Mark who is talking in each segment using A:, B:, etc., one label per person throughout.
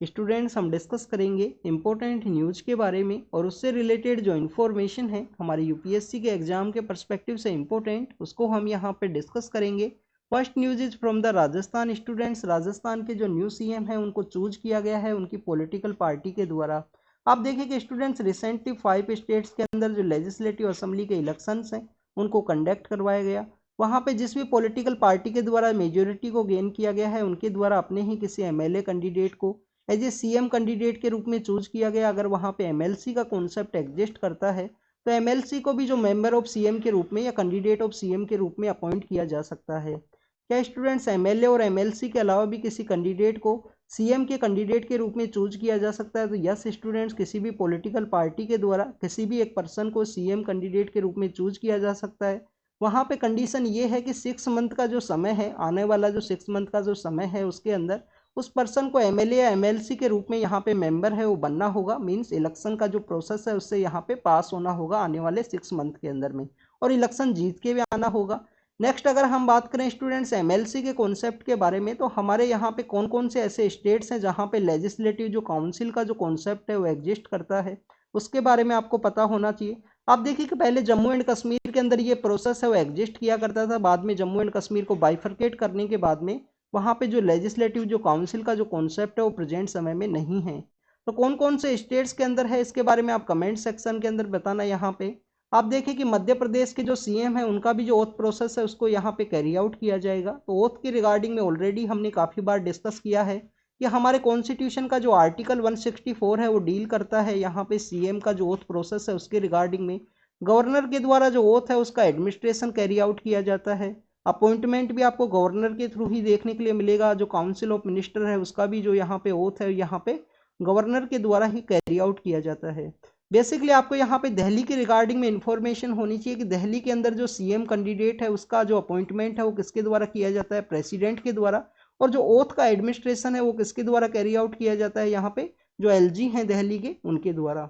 A: Students हम discuss करेंगे important news के बारे में और उससे रिलेटेड जो इन्फॉर्मेशन है हमारे यूपीएससी के एग्जाम के पर्सपेक्टिव से इम्पोर्टेंट, उसको हम यहाँ पे डिस्कस करेंगे। First news is from the Rajasthan. Students, Rajasthan के जो न्यू सीएम है उनको चूज किया गया है उनकी पॉलिटिकल पार्टी के द्वारा। आप देखिए कि स्टूडेंट्स रिसेंटली 5 स्टेट्स के अंदर जो लेजिस्लेटिव असेंबली के इलेक्शंस हैं उनको कंडक्ट करवाया गया। वहाँ पे जिस भी पॉलिटिकल पार्टी के द्वारा मेजोरिटी को गेन किया गया है उनके द्वारा अपने ही किसी एमएलए कैंडिडेट को एज ए सीएम कैंडिडेट के रूप में चूज किया गया। अगर वहाँ पे एमएलसी का कॉन्सेप्ट एग्जिस्ट करता है तो एमएलसी को भी जो मेंबर ऑफ सीएम के रूप में या कैंडिडेट ऑफ सीएम के रूप में अपॉइंट किया जा सकता है। क्या स्टूडेंट्स एमएलए और एमएलसी के अलावा भी किसी कैंडिडेट को सीएम के कैंडिडेट के रूप में चूज किया जा सकता है? तो यस स्टूडेंट्स, किसी भी पॉलिटिकल पार्टी के द्वारा किसी भी एक पर्सन को सीएम कैंडिडेट के रूप में चूज किया जा सकता है। वहाँ पे कंडीशन ये है कि 6 मंथ का जो समय है, आने वाला जो 6 मंथ का जो समय है उसके अंदर उस पर्सन को एमएलए या एमएलसी के रूप में यहाँ पे मेंबर है वो बनना होगा। मींस इलेक्शन का जो प्रोसेस है उससे यहाँ पे पास होना होगा आने वाले 6 मंथ के अंदर में, और इलेक्शन जीत के भी आना होगा। नेक्स्ट अगर हम बात करें स्टूडेंट्स एमएलसी के कॉन्सेप्ट के बारे में, तो हमारे यहाँ पे कौन कौन से ऐसे स्टेट्स हैं जहाँ पे लेजिस्लेटिव जो काउंसिल का जो कॉन्सेप्ट है वो एग्जिस्ट करता है, उसके बारे में आपको पता होना चाहिए। आप देखिए कि पहले जम्मू एंड कश्मीर के अंदर ये प्रोसेस है वो एग्जिस्ट किया करता था। बाद में जम्मू एंड कश्मीर को बाइफरकेट करने के बाद में वहाँ पे जो लेजिस्लेटिव जो काउंसिल का जो कॉन्सेप्ट है वो प्रेजेंट समय में नहीं है। तो कौन कौन से स्टेट्स के अंदर है इसके बारे में आप कमेंट सेक्शन के अंदर बताना। यहाँ पे आप देखिए कि मध्य प्रदेश के जो सीएम है उनका भी जो ओथ प्रोसेस है उसको यहाँ पे कैरी आउट किया जाएगा। तो ओथ के रिगार्डिंग में ऑलरेडी हमने काफ़ी बार डिस्कस किया है कि हमारे कॉन्स्टिट्यूशन का जो आर्टिकल 164 है वो डील करता है यहाँ पे सीएम का जो ओथ प्रोसेस है उसके रिगार्डिंग में। गवर्नर के द्वारा जो ओथ है उसका एडमिनिस्ट्रेशन कैरी आउट किया जाता है। अपॉइंटमेंट भी आपको गवर्नर के थ्रू ही देखने के लिए मिलेगा। जो काउंसिल ऑफ मिनिस्टर है उसका भी जो यहाँ पे ओथ है यहाँ पे गवर्नर के द्वारा ही कैरी आउट किया जाता है। बेसिकली आपको यहाँ पे दिल्ली के रिगार्डिंग में इंफॉर्मेशन होनी चाहिए कि दिल्ली के अंदर जो सीएम कैंडिडेट है उसका जो अपॉइंटमेंट है वो किसके द्वारा किया जाता है, प्रेसिडेंट के द्वारा। और जो ओथ का एडमिनिस्ट्रेशन है वो किसके द्वारा कैरी आउट किया जाता है, यहाँ पे जो एलजी हैं दिल्ली के उनके द्वारा।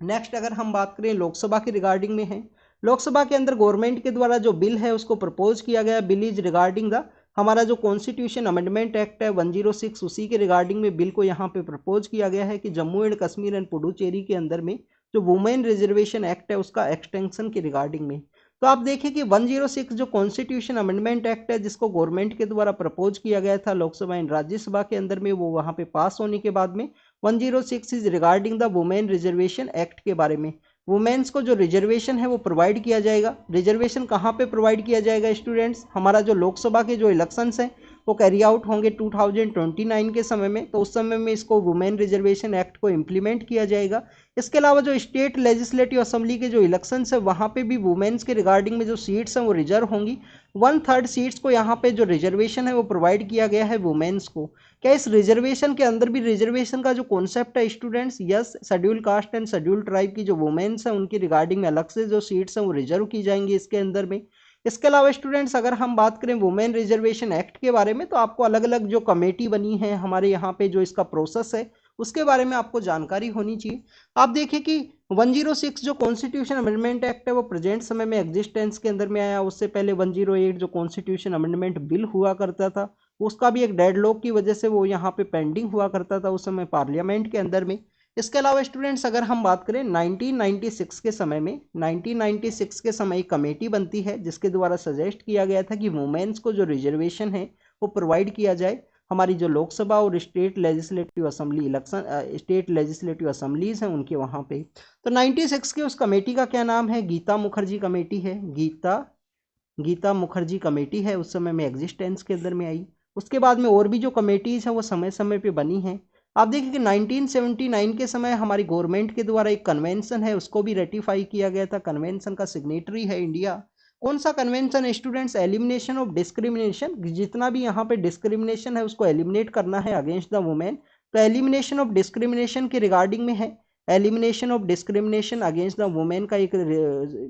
A: नेक्स्ट अगर हम बात करें लोकसभा के रिगार्डिंग में है, लोकसभा के अंदर गवर्नमेंट के द्वारा जो बिल है उसको प्रपोज किया गया। बिल इज रिगार्डिंग द हमारा जो कॉन्स्टिट्यूशन अमेंडमेंट एक्ट है 106, उसी के रिगार्डिंग में बिल को यहाँ पे प्रपोज किया गया है कि जम्मू एंड कश्मीर एंड पुडुचेरी के अंदर में जो वुमेन रिजर्वेशन एक्ट है उसका एक्सटेंशन के रिगार्डिंग में। तो आप देखिए कि 106 जो कॉन्स्टिट्यूशन अमेंडमेंट एक्ट है जिसको गवर्नमेंट के द्वारा प्रपोज किया गया था लोकसभा एंड राज्यसभा के अंदर में, वो वहाँ पे पास होने के बाद में 106 is regarding the women reservation act के बारे में। वुमेन्स को जो रिजर्वेशन है वो प्रोवाइड किया जाएगा। रिजर्वेशन कहाँ पे प्रोवाइड किया जाएगा स्टूडेंट्स? हमारा जो लोकसभा के जो इलेक्शंस हैं वो कैरी आउट होंगे 2029 के समय में, तो उस समय में इसको वुमेन रिजर्वेशन एक्ट को इम्प्लीमेंट किया जाएगा। इसके अलावा जो स्टेट लेजिस्लेटिव असेंबली के जो इलेक्शंस है वहाँ पे भी वुमेन्स के रिगार्डिंग में जो सीट्स हैं वो रिजर्व होंगी। 1/3 सीट्स को यहाँ पे जो रिजर्वेशन है वो प्रोवाइड किया गया है वुमेन्स को। क्या इस रिजर्वेशन के अंदर भी रिजर्वेशन का जो कॉन्सेप्ट है students? Yes, schedule caste and schedule tribe की जो वुमेन्स हैं उनकी रिगार्डिंग में अलग से जो सीट्स हैं वो रिजर्व की जाएंगी इसके अंदर में। इसके अलावा स्टूडेंट्स अगर हम बात करें वुमेन रिजर्वेशन एक्ट के बारे में, तो आपको अलग अलग जो कमेटी बनी है हमारे यहाँ पे जो इसका प्रोसेस है उसके बारे में आपको जानकारी होनी चाहिए। आप देखिए कि 106 जो कॉन्स्टिट्यूशन अमेंडमेंट एक्ट है वो प्रेजेंट समय में एग्जिस्टेंस के अंदर में आया। उससे पहले 108 जो कॉन्स्टिट्यूशन अमेंडमेंट बिल हुआ करता था उसका भी एक डेडलॉक की वजह से वो यहाँ पे पेंडिंग हुआ करता था उस समय पार्लियामेंट के अंदर में। इसके अलावा स्टूडेंट्स अगर हम बात करें 1996 के समय में, 1996 के समय एक कमेटी बनती है जिसके द्वारा सजेस्ट किया गया था कि वुमेन्स को जो रिजर्वेशन है वो प्रोवाइड किया जाए हमारी जो लोकसभा और state legislative assembly election state legislative assemblies हैं उनके वहाँ पे। तो 96 के उस कमेटी का क्या नाम है? गीता मुखर्जी कमेटी है। गीता मुखर्जी कमेटी है, उस समय में एग्जिस्टेंस के अंदर में आई। उसके बाद में और भी जो कमेटीज हैं वो समय समय पे बनी हैं। आप देखिए कि 1979 के समय हमारी गवर्नमेंट के द्वारा एक कन्वेंशन है उसको भी रेटिफाई किया गया था। कन्वेंशन का सिग्नेटरी है इंडिया। कौन सा convention students? Elimination of discrimination. जितना भी यहाँ पे डिस्क्रिमिनेशन है उसको एलिमिनेट करना है अगेंस्ट द वुमेन। तो एलिमिनेशन ऑफ डिस्क्रिमिनेशन के रिगार्डिंग में है। Elimination of discrimination against the women का एक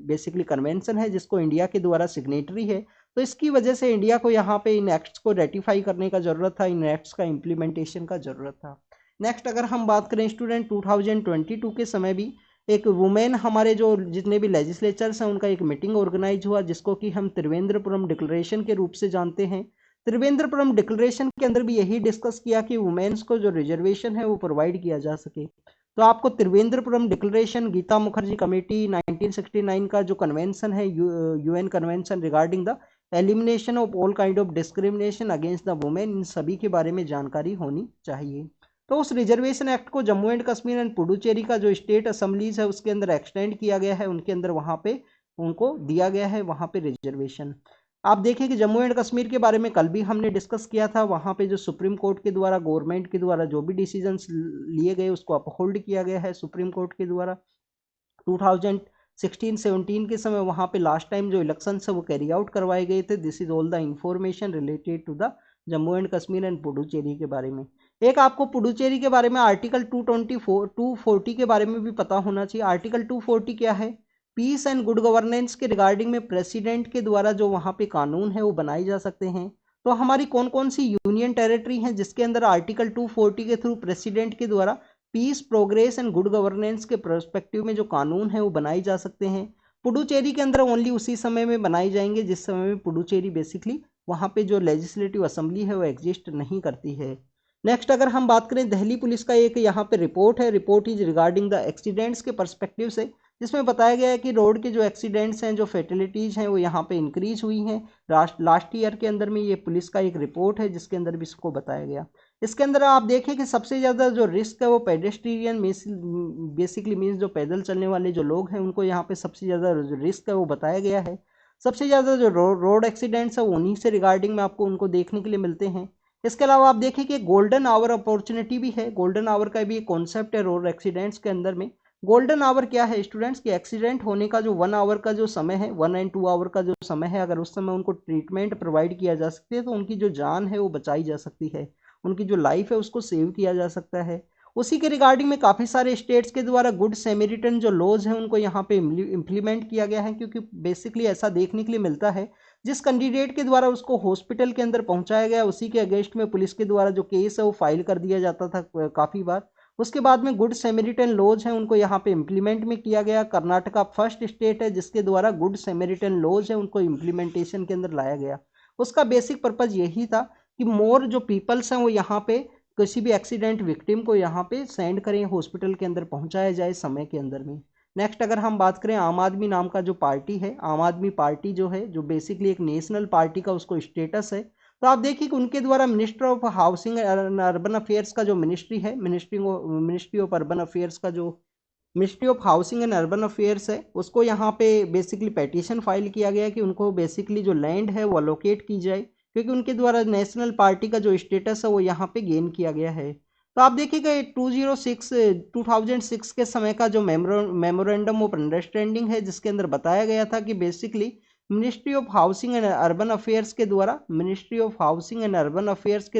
A: बेसिकली कन्वेंशन है जिसको इंडिया के द्वारा सिग्नेटरी है। तो इसकी वजह से इंडिया को यहाँ पे इन एक्ट्स को रेटिफाई करने का जरूरत था, इन एक्ट्स का इम्प्लीमेंटेशन का जरूरत था। नेक्स्ट अगर हम बात करें स्टूडेंट 2022 के समय भी एक वुमेन हमारे जो जितने भी लेजिस्लेचर्स हैं उनका एक मीटिंग ऑर्गेनाइज हुआ जिसको कि हम त्रिवेंद्रपुरम डिक्लेरेशन के रूप से जानते हैं। त्रिवेंद्रपुरम डिक्लेरेशन के अंदर भी यही डिस्कस किया कि वुमेन्स को जो रिजर्वेशन है वो प्रोवाइड किया जा सके। तो आपको त्रिवेंद्रपुरम डिक्लेरेशन, गीता मुखर्जी कमेटी 1969 का जो कन्वेंशन है, UN convention regarding the elimination of all kind of discrimination against the women, इन सभी के बारे में जानकारी होनी चाहिए। तो उस रिजर्वेशन एक्ट को जम्मू एंड कश्मीर एंड पुडुचेरी का जो स्टेट असेंबलीज है उसके अंदर एक्सटेंड किया गया है, उनके अंदर वहाँ पे उनको दिया गया है वहाँ पे रिजर्वेशन। आप देखिए कि जम्मू एंड कश्मीर के बारे में कल भी हमने डिस्कस किया था, वहाँ पे जो सुप्रीम कोर्ट के द्वारा, गवर्नमेंट के द्वारा जो भी डिसीजंस लिए गए उसको अपहोल्ड किया गया है सुप्रीम कोर्ट के द्वारा। 2016-17 के समय वहाँ पे लास्ट टाइम जो इलेक्शन है वो कैरी आउट करवाए गए थे। This is all the information related to the Jammu and Kashmir and Puducherry के बारे में। एक आपको पुडुचेरी के बारे में आर्टिकल 240 के बारे में भी पता होना चाहिए। आर्टिकल 240 क्या है? पीस एंड गुड गवर्नेंस के रिगार्डिंग में प्रेसिडेंट के द्वारा जो वहाँ पे कानून है वो बनाए जा सकते हैं। तो हमारी कौन कौन सी यूनियन टेरिटरी हैं जिसके अंदर आर्टिकल 240 के थ्रू प्रेसिडेंट के द्वारा peace, progress and good governance के पर्सपेक्टिव में जो कानून है वो बनाए जा सकते हैं? पुडुचेरी के अंदर ओनली उसी समय में बनाए जाएंगे जिस समय में पुडुचेरी बेसिकली वहाँ पे जो लेजिस्लेटिव असेंबली है वो एग्जिस्ट नहीं करती है। नेक्स्ट अगर हम बात करें, दिल्ली पुलिस का एक यहाँ पे रिपोर्ट है, report is regarding the accidents के पर्सपेक्टिव से, जिसमें बताया गया है कि रोड के जो एक्सीडेंट्स हैं, जो फैटिलिटीज़ हैं वो यहाँ पे इंक्रीज हुई हैं लास्ट ईयर के अंदर में। ये पुलिस का एक रिपोर्ट है जिसके अंदर भी इसको बताया गया। इसके अंदर आप देखें कि सबसे ज़्यादा जो रिस्क है वो पेडेस्ट्रियन बेसिकली मीन्स जो पैदल चलने वाले जो लोग हैं उनको यहाँ पे सबसे ज़्यादा रिस्क है वो बताया गया है। सबसे ज़्यादा जो रोड एक्सीडेंट्स है उन्हीं से रिगार्डिंग में आपको उनको देखने के लिए मिलते हैं। इसके अलावा आप देखें कि गोल्डन आवर अपॉर्चुनिटी भी है। गोल्डन आवर का भी एक कॉन्सेप्ट है रोड एक्सीडेंट्स के अंदर में। गोल्डन आवर क्या है स्टूडेंट्स? कि एक्सीडेंट होने का जो 1 आवर का जो समय है, 1 एंड 2 आवर का जो समय है, अगर उस समय उनको ट्रीटमेंट प्रोवाइड किया जा सकती है तो उनकी जो जान है वो बचाई जा सकती है, उनकी जो लाइफ है उसको सेव किया जा सकता है। उसी के रिगार्डिंग में काफ़ी सारे स्टेट्स के द्वारा गुड सैमरिटन जो लॉज हैं उनको यहाँ पे इम्प्लीमेंट किया गया है, क्योंकि बेसिकली ऐसा देखने के लिए मिलता है जिस कैंडिडेट के द्वारा उसको हॉस्पिटल के अंदर पहुंचाया गया उसी के अगेंस्ट में पुलिस के द्वारा जो केस है वो फाइल कर दिया जाता था काफ़ी बार। उसके बाद में गुड सैमरिटन लॉज हैं उनको यहाँ पे इम्प्लीमेंट में किया गया। कर्नाटका फर्स्ट स्टेट है जिसके द्वारा गुड सैमरिटन लॉज है उनको इम्प्लीमेंटेशन के अंदर लाया गया। उसका बेसिक पर्पज़ यही था कि मोर जो पीपल्स हैं वो यहाँ पे किसी भी एक्सीडेंट विक्टिम को यहाँ पे सेंड करें, हॉस्पिटल के अंदर पहुँचाया जाए समय के अंदर में। नेक्स्ट अगर हम बात करें, आम आदमी नाम का जो पार्टी है, आम आदमी पार्टी जो है जो बेसिकली एक नेशनल पार्टी का उसको स्टेटस है। तो आप देखिए कि उनके द्वारा minister of housing and urban affairs का जो मिनिस्ट्री है, मिनिस्ट्री ऑफ अर्बन अफेयर्स का जो ministry of housing and urban affairs है उसको यहाँ पे बेसिकली पेटिशन फाइल किया गया कि उनको बेसिकली जो लैंड है वो अलोकेट की जाए, क्योंकि उनके द्वारा नेशनल पार्टी का जो स्टेटस है वो यहाँ पे गेन किया गया है। तो आप देखिएगा 2006 के समय का जो मेमोरेंडम ऑफ अंडरस्टैंडिंग है जिसके अंदर बताया गया था कि basically ministry of housing and urban affairs के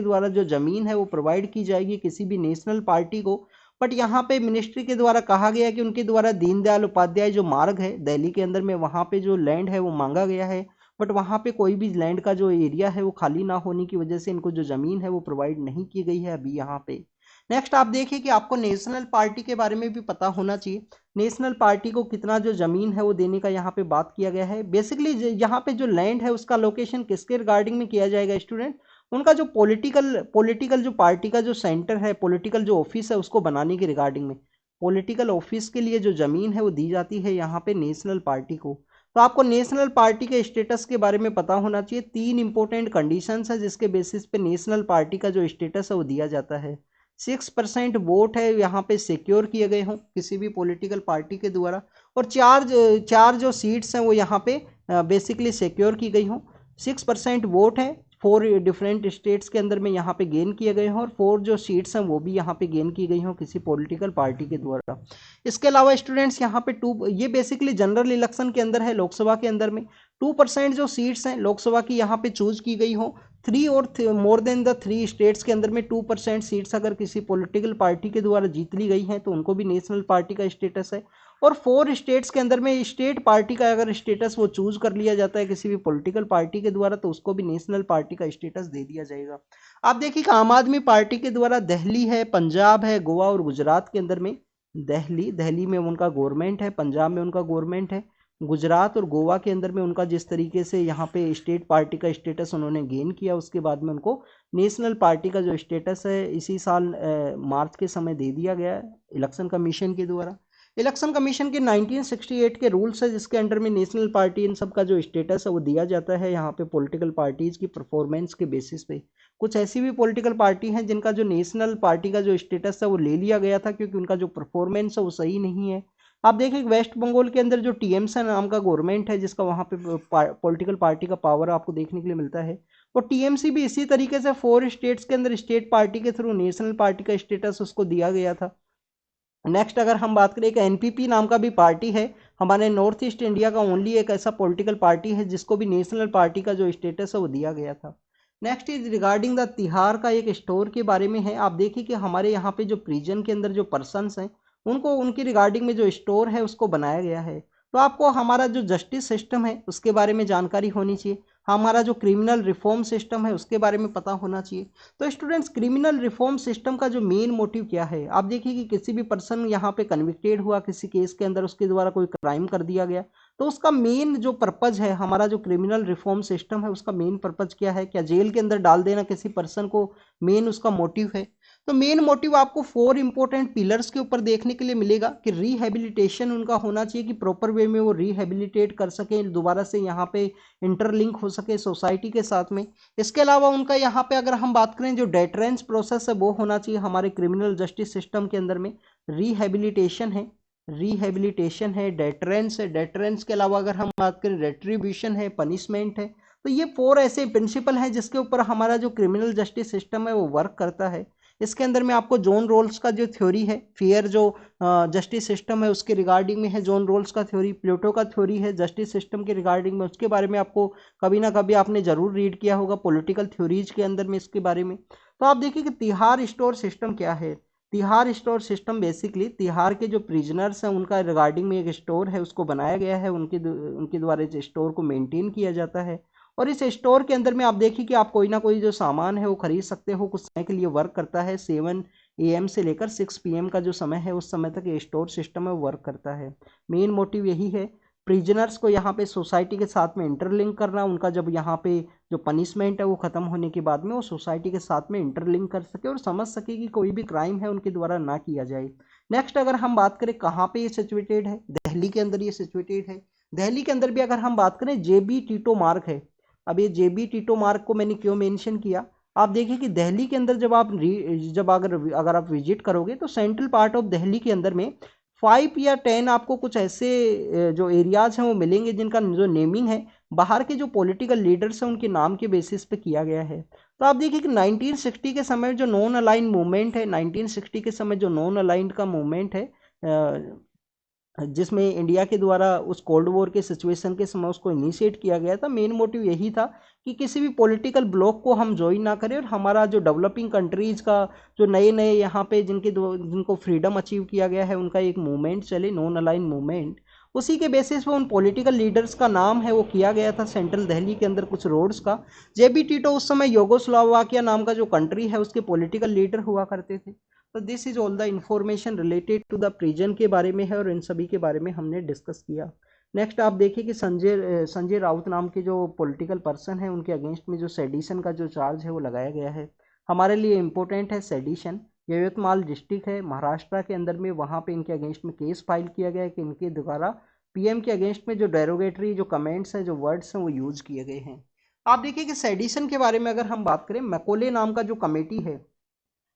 A: द्वारा जो ज़मीन है वो प्रोवाइड की जाएगी किसी भी नेशनल पार्टी को। बट यहाँ पे मिनिस्ट्री के द्वारा कहा गया कि उनके द्वारा दीनदयाल उपाध्याय जो मार्ग है दिल्ली के अंदर में वहाँ पे जो लैंड है वो मांगा गया है, बट वहाँ पे कोई भी लैंड का जो एरिया है वो खाली ना होने की वजह से इनको जो ज़मीन है वो प्रोवाइड नहीं की गई है अभी यहाँ पे। नेक्स्ट आप देखिए कि आपको नेशनल पार्टी के बारे में भी पता होना चाहिए। नेशनल पार्टी को कितना जो ज़मीन है वो देने का यहाँ पे बात किया गया है। बेसिकली यहाँ पे जो लैंड है उसका लोकेशन किसके रिगार्डिंग में किया जाएगा स्टूडेंट? उनका जो पॉलिटिकल जो पार्टी का जो सेंटर है, पॉलिटिकल जो ऑफिस है उसको बनाने के रिगार्डिंग में पॉलिटिकल ऑफिस के लिए जो ज़मीन है वो दी जाती है यहाँ पे नेशनल पार्टी को। तो आपको नेशनल पार्टी के स्टेटस के बारे में पता होना चाहिए। 3 इंपॉर्टेंट कंडीशंस है जिसके बेसिस पे नेशनल पार्टी का जो स्टेटस है वो दिया जाता है। 6% वोट है यहाँ पे सिक्योर किए गए हों किसी भी पॉलिटिकल पार्टी के द्वारा, और चार जो सीट्स हैं वो यहाँ पे बेसिकली सिक्योर की गई हों। 6% वोट है 4 डिफरेंट स्टेट्स के अंदर में यहाँ पे गेन किए गए हों, और 4 जो सीट्स हैं वो भी यहाँ पे गेन की गई हों किसी पॉलिटिकल पार्टी के द्वारा। इसके अलावा स्टूडेंट्स यहाँ पे ये बेसिकली जनरल इलेक्शन के अंदर है, लोकसभा के अंदर में 2% जो सीट्स हैं लोकसभा की यहाँ पे चूज की गई हो। 3 और मोर देन द 3 स्टेट्स के अंदर में 2% सीट्स अगर किसी पॉलिटिकल पार्टी के द्वारा जीत ली गई हैं तो उनको भी नेशनल पार्टी का स्टेटस है। और 4 स्टेट्स के अंदर में स्टेट पार्टी का अगर स्टेटस वो चूज कर लिया जाता है किसी भी पॉलिटिकल पार्टी के द्वारा तो उसको भी नेशनल पार्टी का स्टेटस दे दिया जाएगा। आप देखिए आम आदमी पार्टी के द्वारा दिल्ली है, पंजाब है, गोवा और गुजरात के अंदर में दिल्ली में उनका गवर्नमेंट है, पंजाब में उनका गवर्नमेंट है, गुजरात और गोवा के अंदर में उनका जिस तरीके से यहाँ पे स्टेट पार्टी का स्टेटस उन्होंने गेन किया, उसके बाद में उनको नेशनल पार्टी का जो स्टेटस है इसी साल मार्च के समय दे दिया गया है इलेक्शन कमीशन के द्वारा। इलेक्शन कमीशन के 1968 के रूल्स है जिसके अंडर में नेशनल पार्टी इन सब का जो स्टेटस है वो दिया जाता है यहाँ पे पॉलिटिकल पार्टीज की परफॉर्मेंस के बेसिस पे। कुछ ऐसी भी पॉलिटिकल पार्टी हैं जिनका जो नेशनल पार्टी का जो स्टेटस है वो ले लिया गया था क्योंकि उनका जो परफॉर्मेंस है वो सही नहीं है। आप देखें वेस्ट बंगाल के अंदर जो टीएमसी नाम का गवर्नमेंट है जिसका वहाँ पे पॉलिटिकल पार्टी का पावर आपको देखने के लिए मिलता है, और टीएमसी भी इसी तरीके से 4 स्टेट्स के अंदर स्टेट पार्टी के थ्रू नेशनल पार्टी का स्टेटस उसको दिया गया था। नेक्स्ट अगर हम बात करें, एक एनपीपी नाम का भी पार्टी है हमारे नॉर्थ ईस्ट इंडिया का ओनली एक ऐसा पॉलिटिकल पार्टी है जिसको भी नेशनल पार्टी का जो स्टेटस है वो दिया गया था। Next is regarding the Tihar का एक स्टोर के बारे में है। आप देखिए कि हमारे यहाँ पे जो प्रिजन के अंदर जो पर्सनस हैं उनको उनकी रिगार्डिंग में जो स्टोर है उसको बनाया गया है। तो आपको हमारा जो जस्टिस सिस्टम है उसके बारे में जानकारी होनी चाहिए, हमारा जो क्रिमिनल रिफॉर्म सिस्टम है उसके बारे में पता होना चाहिए। तो स्टूडेंट्स क्रिमिनल रिफॉर्म सिस्टम का जो मेन मोटिव क्या है, आप देखिए कि किसी भी पर्सन यहाँ पे कन्विक्टेड हुआ किसी केस के अंदर, उसके द्वारा कोई क्राइम कर दिया गया, तो उसका मेन जो पर्पज है हमारा जो क्रिमिनल रिफॉर्म सिस्टम है उसका मेन पर्पज क्या है, क्या जेल के अंदर डाल देना किसी पर्सन को मेन उसका मोटिव है। तो मेन मोटिव आपको 4 इंपॉर्टेंट पिलर्स के ऊपर देखने के लिए मिलेगा कि रिहेबिलिटेशन उनका होना चाहिए कि प्रॉपर वे में वो रिहेबिलिटेट कर सके, दोबारा से यहाँ पे इंटरलिंक हो सके सोसाइटी के साथ में। इसके अलावा उनका यहाँ पे अगर हम बात करें जो डेटरेंस प्रोसेस है वो होना चाहिए हमारे क्रिमिनल जस्टिस सिस्टम के अंदर में। रिहेबिलिटेशन है, डेटरेंस है, डेटरेंस के अलावा अगर हम बात करें रेट्रीब्यूशन है, पनिशमेंट है। तो ये 4 ऐसे प्रिंसिपल हैं जिसके ऊपर हमारा जो क्रिमिनल जस्टिस सिस्टम है वो वर्क करता है। इसके अंदर में आपको जॉन रोल्स का जो थ्योरी है फेयर जो जस्टिस सिस्टम है उसके रिगार्डिंग में है जॉन रोल्स का थ्योरी, प्लेटो का थ्योरी है जस्टिस सिस्टम के रिगार्डिंग में, उसके बारे में आपको कभी ना कभी आपने जरूर रीड किया होगा पॉलिटिकल थ्योरीज के अंदर में इसके बारे में। तो आप देखिए कि तिहाड़ स्टोर सिस्टम क्या है। Tihar store system basically Tihar के जो प्रिजनर्स हैं उनका रिगार्डिंग में एक स्टोर है उसको बनाया गया है, उनके द्वारा इस स्टोर को मेंटेन किया जाता है। और इस स्टोर के अंदर में आप देखिए कि आप कोई ना कोई जो सामान है वो खरीद सकते हो, कुछ समय के लिए वर्क करता है। 7 AM से लेकर 6 PM का जो समय है उस समय तक ये स्टोर सिस्टम है वो वर्क करता है। मेन मोटिव यही है प्रिजनर्स को यहाँ पे सोसाइटी के साथ में इंटरलिंक करना, उनका जब यहाँ पे जो पनिशमेंट है वो ख़त्म होने के बाद में वो सोसाइटी के साथ में इंटरलिंक कर सके और समझ सके कि कोई भी क्राइम है उनके द्वारा ना किया जाए। नेक्स्ट अगर हम बात करें कहाँ पे ये सिचुएटेड है, दिल्ली के अंदर ये सिचुएटेड है। दिल्ली के अंदर भी अगर हम बात करें JB टीटो मार्ग है। अब ये JB टीटो मार्ग को मैंने क्यों मेंशन किया, आप देखिए कि दिल्ली के अंदर जब अगर आप विजिट करोगे तो सेंट्रल पार्ट ऑफ दिल्ली के अंदर में 5 या 10 आपको कुछ ऐसे जो एरियाज हैं वो मिलेंगे जिनका जो नेमिंग है बाहर के जो पॉलिटिकल लीडर्स हैं उनके नाम के बेसिस पे किया गया है। तो आप देखिए कि 1960 के समय जो नॉन अलाइन मूवमेंट है, 1960 के समय जो नॉन अलाइन का मूवमेंट है जिसमें इंडिया के द्वारा उस कोल्ड वॉर के सिचुएशन के समय उसको इनिशिएट किया गया था, मेन मोटिव यही था कि किसी भी पॉलिटिकल ब्लॉक को हम ज्वाइन ना करें और हमारा जो डेवलपिंग कंट्रीज का जो नए नए यहाँ पे जिनको फ्रीडम अचीव किया गया है उनका एक मूवमेंट चले, नॉन अलाइन मूवमेंट, उसी के बेसिस पे उन पॉलिटिकल लीडर्स का नाम है वो किया गया था सेंट्रल दिल्ली के अंदर कुछ रोड्स का। JB टीटो उस समय यूगोस्लाविया नाम का जो कंट्री है उसके पॉलिटिकल लीडर हुआ करते थे। तो this is all the information related to the prison के बारे में है और इन सभी के बारे में हमने डिस्कस किया। नेक्स्ट आप देखिए कि संजय राउत नाम के जो पॉलिटिकल पर्सन है उनके अगेंस्ट में जो सेडिशन का जो चार्ज है वो लगाया गया है। हमारे लिए इम्पोर्टेंट है सेडिशन, यवतमाल डिस्ट्रिक्ट है महाराष्ट्र के अंदर में, वहाँ पे इनके अगेंस्ट में केस फाइल किया गया है कि इनके द्वारा PM के अगेंस्ट में जो डेरोगेटरी जो कमेंट्स हैं जो वर्ड्स हैं वो यूज किए गए हैं। आप देखिए कि सेडिशन के बारे में अगर हम बात करें, मैकोले नाम का जो कमेटी है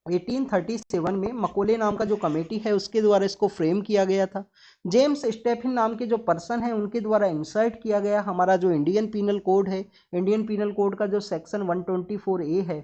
A: 1837 में मकोले नाम का जो कमेटी है उसके द्वारा इसको फ्रेम किया गया था। जेम्स स्टेफिन नाम के जो पर्सन है उनके द्वारा इंसर्ट किया गया हमारा जो इंडियन पीनल कोड है। इंडियन पीनल कोड का जो सेक्शन 124A है,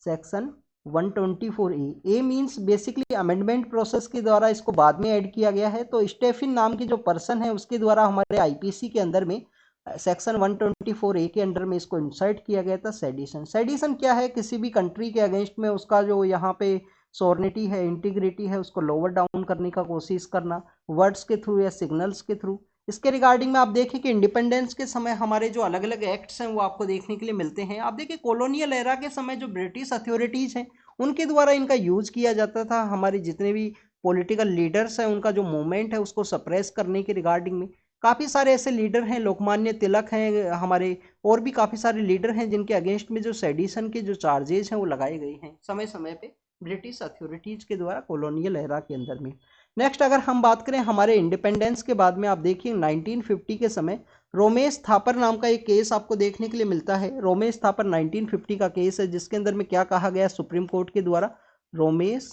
A: section 124A means basically amendment process के द्वारा इसको बाद में ऐड किया गया है। तो स्टेफिन नाम के जो पर्सन है उसके द्वारा हमारे IPC के अंदर में सेक्शन 124A के अंडर में इसको इंसर्ट किया गया था सेडिशन। सेडिशन क्या है, किसी भी कंट्री के अगेंस्ट में उसका जो यहाँ पे सॉर्निटी है, इंटीग्रिटी है, उसको लोअर डाउन करने का कोशिश करना वर्ड्स के थ्रू या सिग्नल्स के थ्रू। इसके रिगार्डिंग में आप देखें कि इंडिपेंडेंस के समय हमारे जो अलग अलग एक्ट्स हैं वो आपको देखने के लिए मिलते हैं। आप देखिए कॉलोनियल एरा के समय जो ब्रिटिश अथॉरिटीज़ हैं उनके द्वारा इनका यूज किया जाता था हमारे जितने भी पॉलिटिकल लीडर्स हैं उनका जो मूवमेंट है उसको सप्रेस करने के रिगार्डिंग में। काफ़ी सारे ऐसे लीडर हैं, लोकमान्य तिलक हैं हमारे, और भी काफ़ी सारे लीडर हैं जिनके अगेंस्ट में जो सेडिशन के जो चार्जेस हैं वो लगाए गए हैं समय समय पे ब्रिटिश अथॉरिटीज़ के द्वारा कॉलोनियल एरा के अंदर में। नेक्स्ट अगर हम बात करें हमारे इंडिपेंडेंस के बाद में, आप देखिए 1950 के समय रोमेश थापर नाम का एक केस आपको देखने के लिए मिलता है। रोमेश थापर 1950 का केस है, जिसके अंदर में क्या कहा गया सुप्रीम कोर्ट के द्वारा, रोमेश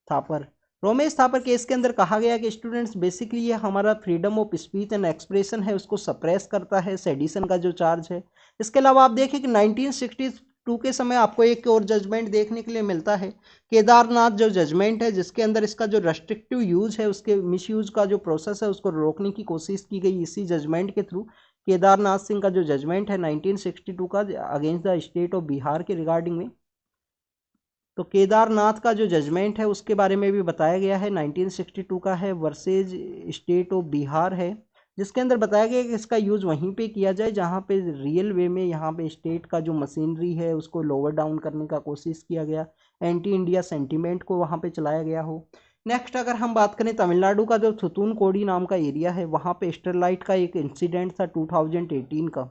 A: थापर रोमेश थापर केस के अंदर कहा गया कि स्टूडेंट्स बेसिकली ये हमारा freedom of speech and expression है उसको सप्रेस करता है, सेडिशन का जो चार्ज है। इसके अलावा आप देखें कि 1962 के समय आपको एक और जजमेंट देखने के लिए मिलता है, केदारनाथ जो जजमेंट है, जिसके अंदर इसका जो रेस्ट्रिक्टिव यूज है, उसके मिस यूज का जो प्रोसेस है उसको रोकने की कोशिश की गई इसी जजमेंट के थ्रू। केदारनाथ सिंह का जो जजमेंट है 1962 का against the state of Bihar के रिगार्डिंग में, तो केदारनाथ का जो जजमेंट है उसके बारे में भी बताया गया है, 1962 का है, वर्सेज स्टेट ऑफ बिहार है, जिसके अंदर बताया गया कि इसका यूज़ वहीं पे किया जाए जहाँ पे रियल वे में यहाँ पे स्टेट का जो मशीनरी है उसको लोअर डाउन करने का कोशिश किया गया, एंटी इंडिया सेंटीमेंट को वहाँ पे चलाया गया हो। नेक्स्ट अगर हम बात करें तमिलनाडु का जो थुतून कोडी नाम का एरिया है, वहाँ पे स्टरलाइट का एक इंसिडेंट था 2018 का।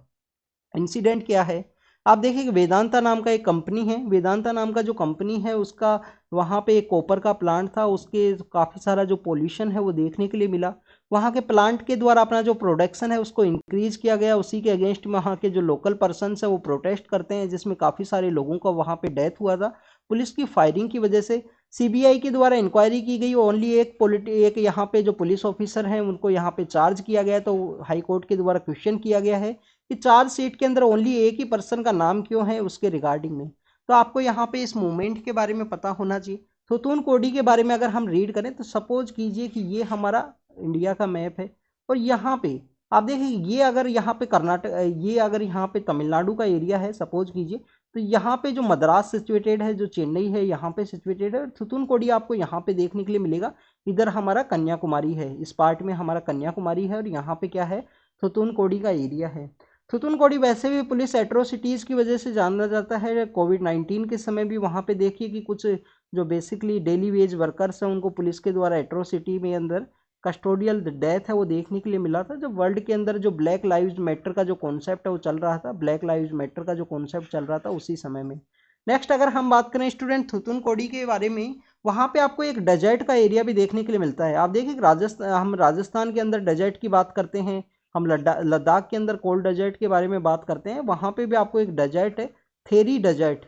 A: इंसिडेंट क्या है, आप देखिए कि वेदांता नाम का एक कंपनी है, वेदांता नाम का जो कंपनी है उसका वहाँ पे एक कॉपर का प्लांट था, उसके काफ़ी सारा जो पोल्यूशन है वो देखने के लिए मिला। वहाँ के प्लांट के द्वारा अपना जो प्रोडक्शन है उसको इंक्रीज किया गया, उसी के अगेंस्ट में वहाँ के जो लोकल पर्सनस है वो प्रोटेस्ट करते हैं, जिसमें काफ़ी सारे लोगों का वहाँ पे डेथ हुआ था पुलिस की फायरिंग की वजह से। सीबीआई के द्वारा इंक्वायरी की गई, ओनली एक यहाँ पे जो पुलिस ऑफिसर हैं उनको यहाँ पे चार्ज किया गया, तो हाई कोर्ट के द्वारा क्वेश्चन किया गया है कि चार्ज शीट के अंदर ओनली एक ही पर्सन का नाम क्यों है उसके रिगार्डिंग में। तो आपको यहाँ पे इस मूवमेंट के बारे में पता होना चाहिए। थुतून कोडी के बारे में अगर हम रीड करें तो सपोज कीजिए कि ये हमारा इंडिया का मैप है, और यहाँ पे आप देखिए ये अगर यहाँ पे कर्नाटक, ये अगर यहाँ पे तमिलनाडु का एरिया है सपोज कीजिए, तो यहाँ पे जो मद्रास सिचुएटेड है, जो चेन्नई है यहाँ पे सिचुएटेड है, और थुतून कोडी आपको यहाँ पे देखने के लिए मिलेगा। इधर हमारा कन्याकुमारी है, इस पार्ट में हमारा कन्याकुमारी है, और यहाँ पे क्या है, थुतून कोडी का एरिया है। थुतुन कोडी वैसे भी पुलिस एट्रोसिटीज़ की वजह से जाना जाता है। कोविड-19 के समय भी वहाँ पे देखिए कि कुछ जो बेसिकली डेली वेज वर्कर्स हैं उनको पुलिस के द्वारा एट्रोसिटी में अंदर कस्टोडियल डेथ है वो देखने के लिए मिला था, जब वर्ल्ड के अंदर जो ब्लैक लाइव्स मैटर का जो कॉन्सेप्ट है वो चल रहा था, ब्लैक लाइव्स मैटर का जो कॉन्सेप्ट चल रहा था उसी समय में। नेक्स्ट अगर हम बात करें स्टूडेंट थुतुन कोडी के बारे में, वहाँ पे आपको एक डेजर्ट का एरिया भी देखने के लिए मिलता है। आप देखिए राजस्थान, हम राजस्थान के अंदर डेजर्ट की बात करते हैं, हम लद्दाख के अंदर कोल्ड डेजर्ट के बारे में बात करते हैं, वहाँ पे भी आपको एक डेजर्ट है, थेरी डेजर्ट।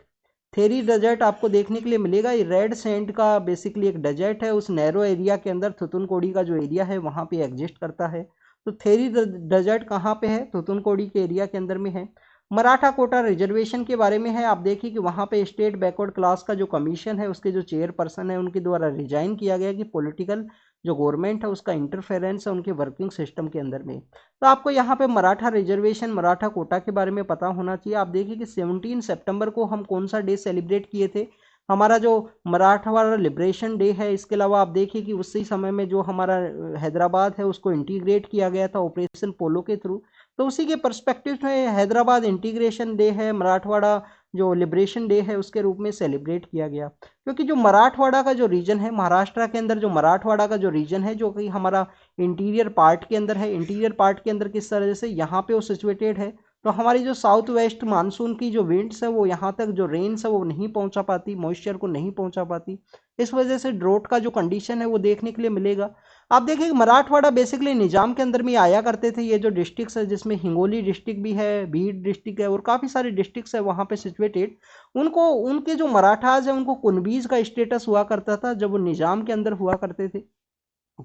A: थेरी डेजर्ट आपको देखने के लिए मिलेगा, ये रेड सैंड का बेसिकली एक डेजर्ट है, उस नैरो एरिया के अंदर थुतुन कोडी का जो एरिया है वहाँ पे एग्जिस्ट करता है। तो थेरी डेजर्ट कहाँ पे है, थुतुन कोडी के एरिया के अंदर में है। मराठा कोटा रिजर्वेशन के बारे में है, आप देखिए कि वहाँ पे स्टेट बैकवर्ड क्लास का जो कमीशन है उसके जो चेयरपर्सन है उनके द्वारा रिजाइन किया गया कि पॉलिटिकल जो गवर्नमेंट है उसका इंटरफेरेंस है उनके वर्किंग सिस्टम के अंदर में। तो आपको यहाँ पे मराठा रिजर्वेशन, मराठा कोटा के बारे में पता होना चाहिए। आप देखिए कि 17 सितंबर को हम कौन सा डे सेलिब्रेट किए थे, हमारा जो मराठवाड़ा लिबरेशन डे है। इसके अलावा आप देखिए कि उसी समय में जो हमारा हैदराबाद है उसको इंटीग्रेट किया गया था ऑपरेशन पोलो के थ्रू, तो उसी के पर्सपेक्टिव में हैदराबाद इंटीग्रेशन डे है, मराठवाड़ा जो लिबरेशन डे है उसके रूप में सेलिब्रेट किया गया। क्योंकि जो मराठवाड़ा का जो रीजन है, महाराष्ट्र के अंदर जो मराठवाड़ा का जो रीजन है जो कि हमारा इंटीरियर पार्ट के अंदर है, इंटीरियर पार्ट के अंदर किस तरह से यहाँ पे वो सिचुएटेड है, तो हमारी जो साउथ वेस्ट मानसून की जो विंड्स है वो यहाँ तक जो रेन्स है वो नहीं पहुँचा पाती, मॉइस्चर को नहीं पहुँचा पाती, इस वजह से ड्रोट का जो कंडीशन है वो देखने के लिए मिलेगा। आप देखिए मराठवाड़ा बेसिकली निजाम के अंदर में आया करते थे, ये जो डिस्ट्रिक्ट्स है जिसमें हिंगोली डिस्ट्रिक्ट भी है, बीड डिस्ट्रिक्ट है और काफ़ी सारे डिस्ट्रिक्ट्स है वहाँ पे सिचुएटेड, उनको उनके जो मराठाज है उनको कुनबीज का स्टेटस हुआ करता था जब वो निजाम के अंदर हुआ करते थे।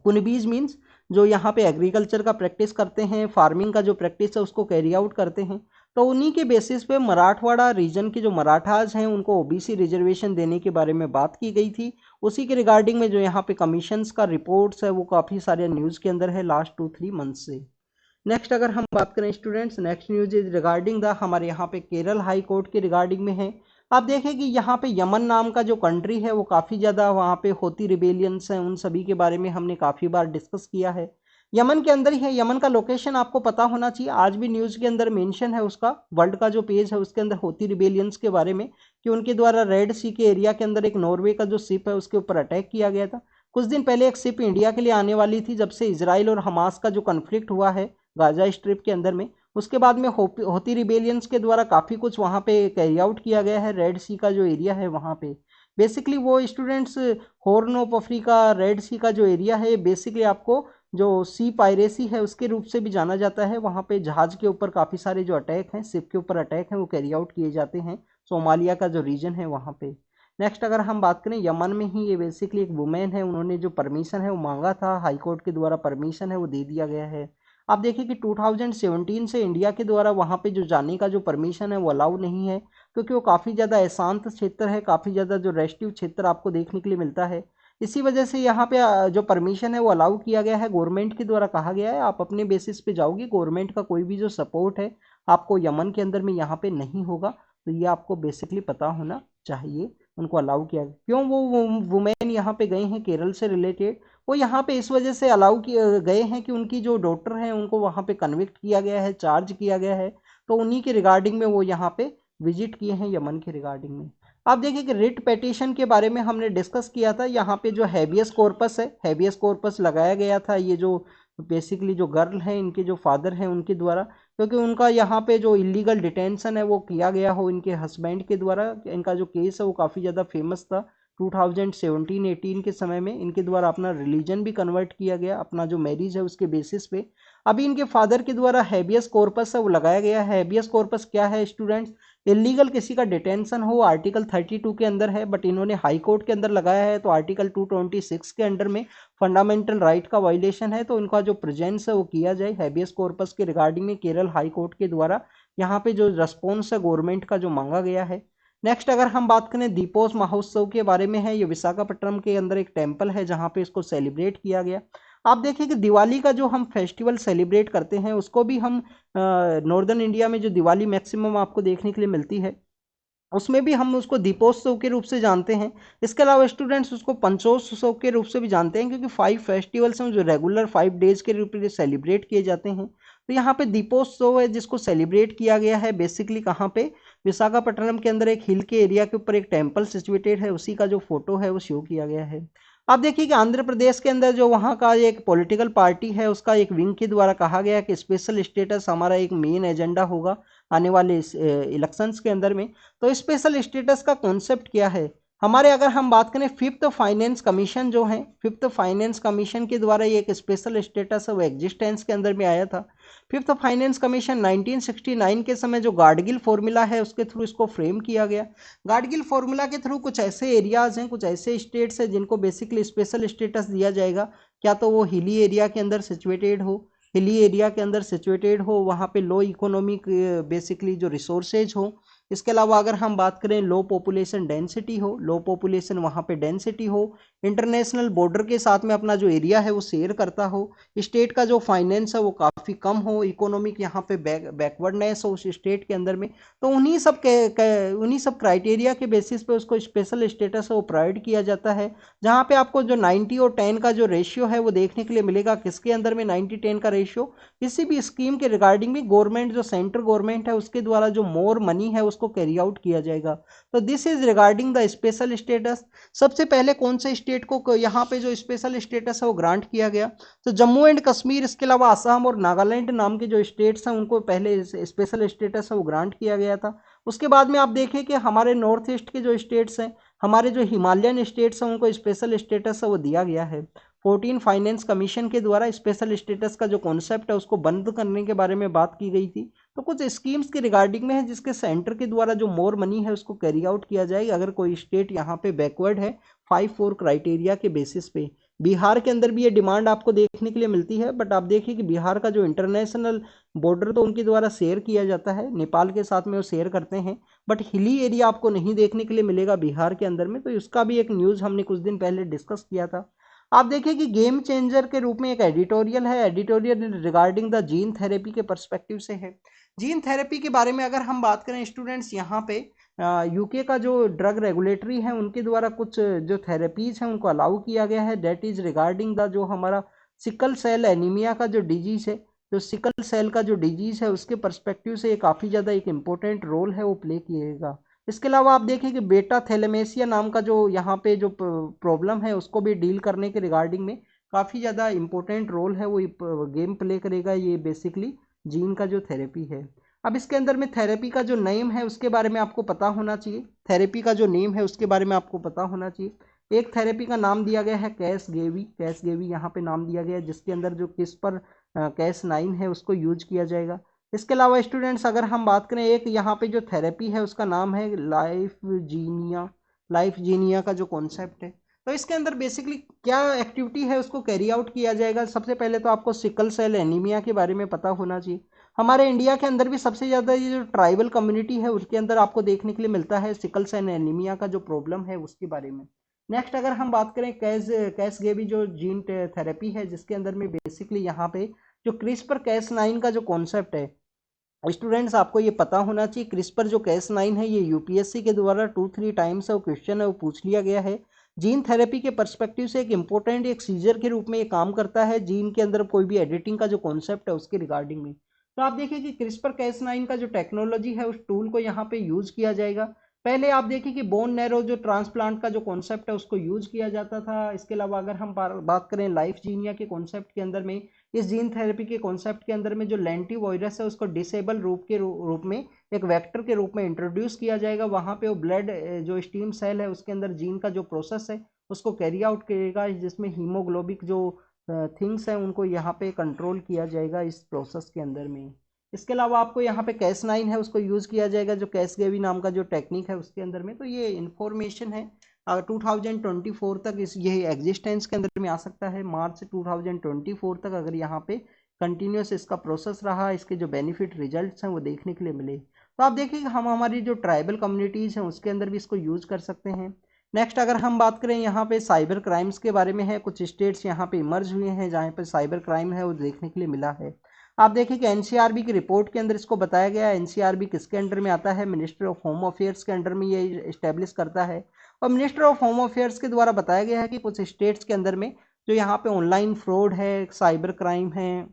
A: कुनबीज मीन्स जो यहाँ पे एग्रीकल्चर का प्रैक्टिस करते हैं, फार्मिंग का जो प्रैक्टिस है उसको कैरी आउट करते हैं, तो उन्हीं के बेसिस पे मराठवाड़ा रीजन के जो मराठाज हैं उनको ओबीसी रिजर्वेशन देने के बारे में बात की गई थी। उसी के रिगार्डिंग में जो यहाँ पे कमीशंस का रिपोर्ट्स है वो काफ़ी सारे न्यूज़ के अंदर है लास्ट 2-3 मंथ से। नेक्स्ट अगर हम बात करें students, next news is regarding the हमारे यहाँ पे केरल हाई कोर्ट के रिगार्डिंग में है। आप देखें कि यहाँ पे यमन नाम का जो कंट्री है वो काफ़ी ज़्यादा वहाँ पे होती रिबेलियंस हैं, उन सभी के बारे में हमने काफ़ी बार डिस्कस किया है। यमन के अंदर ही है, यमन का लोकेशन आपको पता होना चाहिए, आज भी न्यूज़ के अंदर मेंशन है उसका, वर्ल्ड का जो पेज है उसके अंदर होती रिबेलियंस के बारे में कि उनके द्वारा रेड सी के एरिया के अंदर एक नॉर्वे का जो शिप है उसके ऊपर अटैक किया गया था। कुछ दिन पहले एक शिप इंडिया के लिए आने वाली थी, जब से इसराइल और हमास का जो कन्फ्लिक्ट हुआ है गाजा स्ट्रिप के अंदर में। उसके बाद में होती रिबेलियंस के द्वारा काफ़ी कुछ वहाँ पे कैरी आउट किया गया है। रेड सी का जो एरिया है वहाँ पे बेसिकली वो students Horn of Africa, Red Sea का जो एरिया है बेसिकली आपको जो सी पायरेसी है उसके रूप से भी जाना जाता है। वहाँ पे जहाज के ऊपर काफ़ी सारे जो अटैक हैं, शिप के ऊपर अटैक हैं, वो कैरी आउट किए जाते हैं। सोमालिया का जो रीजन है वहाँ पे। नेक्स्ट अगर हम बात करें यमन में ही, ये बेसिकली एक वुमेन है, उन्होंने जो परमिशन है वो मांगा था, हाई कोर्ट के द्वारा परमिशन है वो दे दिया गया है। आप देखिए कि 2017 से इंडिया के द्वारा वहाँ पे जो जाने का जो परमिशन है वो अलाउ नहीं है, क्योंकि वो काफ़ी ज़्यादा अशांत क्षेत्र है, काफ़ी ज़्यादा जो रेस्टिव क्षेत्र आपको देखने के लिए मिलता है। इसी वजह से यहाँ पे जो परमिशन है वो अलाउ किया गया है। गवर्नमेंट के द्वारा कहा गया है आप अपने बेसिस पे जाओगे, गवर्नमेंट का कोई भी जो सपोर्ट है आपको यमन के अंदर में यहाँ पे नहीं होगा। तो ये आपको बेसिकली पता होना चाहिए। उनको अलाउ किया, क्यों वो वुमेन यहाँ पे गए हैं केरल से रिलेटेड, वो यहाँ पे इस वजह से अलाउ किए गए हैं कि उनकी जो डॉटर हैं उनको वहाँ पे कन्विक्ट किया गया है, चार्ज किया गया है। तो उन्हीं के रिगार्डिंग में वो यहाँ पे विजिट किए हैं यमन के रिगार्डिंग में। आप देखिए कि रिट पेटिशन के बारे में हमने डिस्कस किया था। यहाँ पे जो हैबियस कॉर्पस है, हैबियस कॉर्पस लगाया गया था ये जो बेसिकली जो गर्ल हैं इनके जो फादर हैं उनके द्वारा, क्योंकि उनका यहाँ पे जो इलीगल डिटेंशन है वो किया गया हो इनके हस्बैंड के द्वारा। इनका जो केस है वो काफ़ी ज़्यादा फेमस था 2017-18 के समय में। इनके द्वारा अपना रिलीजन भी कन्वर्ट किया गया, अपना जो मैरिज है उसके बेसिस पे। अभी इनके फादर के द्वारा हैबियस कॉर्पस है वो लगाया गया है। हैबियस कॉर्पस क्या है स्टूडेंट्स? इलीगल किसी का डिटेंशन हो, आर्टिकल 32 के अंदर है, बट इन्होंने हाई कोर्ट के अंदर लगाया है तो आर्टिकल 226 के अंडर में फंडामेंटल राइट का वायलेशन है। तो इनका जो प्रेजेंस है वो किया जाए हैबियस कॉर्पस के रिगार्डिंग में केरल हाई कोर्ट के द्वारा। यहाँ पे जो रिस्पॉन्स है गवर्नमेंट का जो मांगा गया है। नेक्स्ट अगर हम बात करें दीपोस महोत्सव के बारे में है, ये विशाखापट्टनम के अंदर एक टेम्पल है जहाँ पे इसको सेलिब्रेट किया गया। आप देखिए कि दिवाली का जो हम फेस्टिवल सेलिब्रेट करते हैं उसको भी हम नॉर्दर्न इंडिया में जो दिवाली मैक्सिमम आपको देखने के लिए मिलती है उसमें भी हम उसको दीपोत्सव के रूप से जानते हैं। इसके अलावा स्टूडेंट्स उसको पंचोत्सव के रूप से भी जानते हैं, क्योंकि 5 फेस्टिवल्स हैं जो रेगुलर 5 डेज के रूप में सेलिब्रेट किए जाते हैं। तो यहाँ पे दीपोत्सव है जिसको सेलिब्रेट किया गया है बेसिकली कहाँ पे? विशाखापट्टनम के अंदर एक हिल के एरिया के ऊपर एक टेम्पल सिचुएटेड है, उसी का जो फोटो है वो शो किया गया है। आप देखिए कि आंध्र प्रदेश के अंदर जो वहाँ का एक पॉलिटिकल पार्टी है उसका एक विंग के द्वारा कहा गया कि स्पेशल स्टेटस हमारा एक मेन एजेंडा होगा आने वाले इलेक्शंस के अंदर में। तो स्पेशल स्टेटस का कॉन्सेप्ट क्या है हमारे? अगर हम बात करें फिफ्थ फाइनेंस कमीशन जो है, फिफ्थ फाइनेंस कमीशन के द्वारा ये एक स्पेशल स्टेटस है वो एग्जिस्टेंस के अंदर में आया था। फिफ्थ फाइनेंस कमीशन 1969 के समय जो गाडगिल फॉर्मूला है उसके थ्रू इसको फ्रेम किया गया। गाडगिल फॉर्मूला के थ्रू कुछ ऐसे एरियाज हैं, कुछ ऐसे स्टेट्स हैं जिनको बेसिकली स्पेशल स्टेटस दिया जाएगा। क्या तो वो हिली एरिया के अंदर सिचुएटेड हो, हिली एरिया के अंदर सिचुएटेड हो, वहाँ पे लो इकोनॉमिक बेसिकली जो रिसोर्सेज हो। इसके अलावा अगर हम बात करें लो पॉपुलेशन डेंसिटी हो, लो पॉपुलेशन वहाँ पे डेंसिटी हो, इंटरनेशनल बॉर्डर के साथ में अपना जो एरिया है वो शेयर करता हो, स्टेट का जो फाइनेंस है वो काफ़ी कम हो, इकोनॉमिक यहाँ पे बैकवर्डनेस हो उस स्टेट के अंदर में। तो उन्हीं सब क्राइटेरिया के बेसिस पे उसको स्पेशल स्टेटस है वो प्रोवाइड किया जाता है। जहाँ पे आपको जो 90 और 10 का जो रेशियो है वो देखने के लिए मिलेगा। किसके अंदर में 90-10 का रेशियो? किसी भी स्कीम के रिगार्डिंग भी गवर्नमेंट जो सेंट्रल गवर्नमेंट है उसके द्वारा जो मोर मनी है उसको कैरी आउट किया जाएगा। तो this is regarding the special status. सबसे पहले कौन से स्टेट को यहाँ पे जो स्पेशल स्टेटस है वो ग्रांट किया गया? तो जम्मू एंड कश्मीर, इसके अलावा असम और नागालैंड नाम के जो स्टेट्स हैं उनको पहले स्पेशल स्टेटस है वो ग्रांट किया गया था। उसके बाद में आप देखें कि हमारे नॉर्थ ईस्ट के जो स्टेट्स हैं, हमारे जो हिमालयन स्टेट्स हैं उनको स्पेशल स्टेटस है वो दिया गया है। 14 फाइनेंस कमीशन के द्वारा स्पेशल स्टेटस का जो कॉन्सेप्ट है उसको बंद करने के बारे में बात की गई थी। तो कुछ स्कीम्स के रिगार्डिंग में है जिसके सेंटर के द्वारा जो मोर मनी है उसको कैरी आउट किया जाएगा अगर कोई स्टेट यहाँ पे बैकवर्ड है 5-4 क्राइटेरिया के बेसिस पे। बिहार के अंदर भी ये डिमांड आपको देखने के लिए मिलती है, बट आप देखिए कि बिहार का जो इंटरनेशनल बॉर्डर तो उनके द्वारा शेयर किया जाता है, नेपाल के साथ में वो शेयर करते हैं, बट हिली एरिया आपको नहीं देखने के लिए मिलेगा बिहार के अंदर में। तो इसका भी एक न्यूज़ हमने कुछ दिन पहले डिस्कस किया था। आप देखिए कि गेम चेंजर के रूप में एक एडिटोरियल है, editorial regarding the gene therapy के पर्सपेक्टिव से है। जीन थेरेपी के बारे में अगर हम बात करें स्टूडेंट्स, यहाँ पे यूके का जो ड्रग रेगुलेटरी है उनके द्वारा कुछ जो थेरेपीज हैं उनको अलाउ किया गया है। दैट इज रिगार्डिंग द जो हमारा सिकल सेल एनीमिया का जो डिजीज है, जो सिकल सेल का जो डिजीज है उसके पर्सपेक्टिव से ये काफ़ी ज़्यादा एक इम्पोर्टेंट रोल है वो प्ले किएगा। इसके अलावा आप देखिए कि बेटा थैलेमेसिया नाम का जो यहाँ पे जो प्रॉब्लम है उसको भी डील करने के रिगार्डिंग में काफ़ी ज़्यादा इंपॉर्टेंट रोल है वो गेम प्ले करेगा ये बेसिकली जीन का जो थेरेपी है। अब इसके अंदर में थेरेपी का जो नेम है उसके बारे में आपको पता होना चाहिए। थेरेपी का जो नेम है उसके बारे में आपको पता होना चाहिए। एक थेरेपी का नाम दिया गया है कैसगेवी यहाँ पे नाम दिया गया है, जिसके अंदर जो क्रिस्पर Cas9 है उसको यूज किया जाएगा। इसके अलावा स्टूडेंट्स अगर हम बात करें, एक यहाँ पे जो थेरेपी है उसका नाम है लाइफ जीनिया का जो कॉन्सेप्ट है। तो इसके अंदर बेसिकली क्या एक्टिविटी है उसको कैरी आउट किया जाएगा। सबसे पहले तो आपको सिकल सेल एनीमिया के बारे में पता होना चाहिए। हमारे इंडिया के अंदर भी सबसे ज़्यादा ये जो ट्राइबल कम्युनिटी है उसके अंदर आपको देखने के लिए मिलता है सिकल सेल एनीमिया का जो प्रॉब्लम है उसके बारे में। नेक्स्ट अगर हम बात करें कैसगेवी जो जीन थेरेपी है, जिसके अंदर में बेसिकली यहाँ पे जो क्रिस्पर Cas9 का जो कॉन्सेप्ट है स्टूडेंट्स आपको ये पता होना चाहिए। क्रिस्पर जो Cas9 है ये यूपीएससी के द्वारा 2-3 टाइम्स वो क्वेश्चन है वो पूछ लिया गया है। जीन थेरेपी के पर्सपेक्टिव से एक इंपॉर्टेंट एक सीजर के रूप में ये काम करता है जीन के अंदर कोई भी एडिटिंग का जो कॉन्सेप्ट है उसके रिगार्डिंग में। तो आप देखिए कि क्रिस्पर Cas9 का जो टेक्नोलॉजी है उस टूल को यहाँ पे यूज किया जाएगा। पहले आप देखिए कि बोन नैरो जो ट्रांसप्लांट का जो कॉन्सेप्ट है उसको यूज किया जाता था। इसके अलावा अगर हम बात करें लाइफ जीनिया के कॉन्सेप्ट के अंदर में, इस जीन थेरेपी के कॉन्सेप्ट के अंदर में जो लेंटिवायरस है उसको डिसेबल रूप में एक वेक्टर के रूप में इंट्रोड्यूस किया जाएगा। वहाँ पे वो ब्लड जो स्टीम सेल है उसके अंदर जीन का जो प्रोसेस है उसको कैरी आउट करेगा, जिसमें हीमोग्लोबिक जो थिंग्स हैं उनको यहाँ पे कंट्रोल किया जाएगा इस प्रोसेस के अंदर में। इसके अलावा आपको यहाँ पे Cas9 है उसको यूज़ किया जाएगा जो कैसगेवी नाम का जो टेक्निक है उसके अंदर में। तो ये इन्फॉर्मेशन है 2024 तक ये एग्जिस्टेंस के अंदर में आ सकता है। मार्च 2024 तक अगर यहाँ पे कंटिन्यूस इसका प्रोसेस रहा, इसके जो बेनिफिट रिजल्ट्स हैं वो देखने के लिए मिले। तो आप देखिए हम हमारी जो ट्राइबल कम्युनिटीज़ हैं उसके अंदर भी इसको यूज़ कर सकते हैं। नेक्स्ट अगर हम बात करें यहाँ पे साइबर क्राइम्स के बारे में है, कुछ स्टेट्स यहाँ पे इमर्ज हुए हैं जहाँ पे साइबर क्राइम है वो देखने के लिए मिला है। आप देखिए कि एनसीआरबी की रिपोर्ट के अंदर इसको बताया गया है। एनसीआरबी किसके अंडर में आता है? मिनिस्ट्री ऑफ होम अफेयर्स के अंडर में ये इस्टेब्लिश करता है। और मिनिस्टर ऑफ होम अफेयर्स के द्वारा बताया गया है कि कुछ स्टेट्स के अंदर में जो यहाँ पे ऑनलाइन फ्रॉड है, साइबर क्राइम है,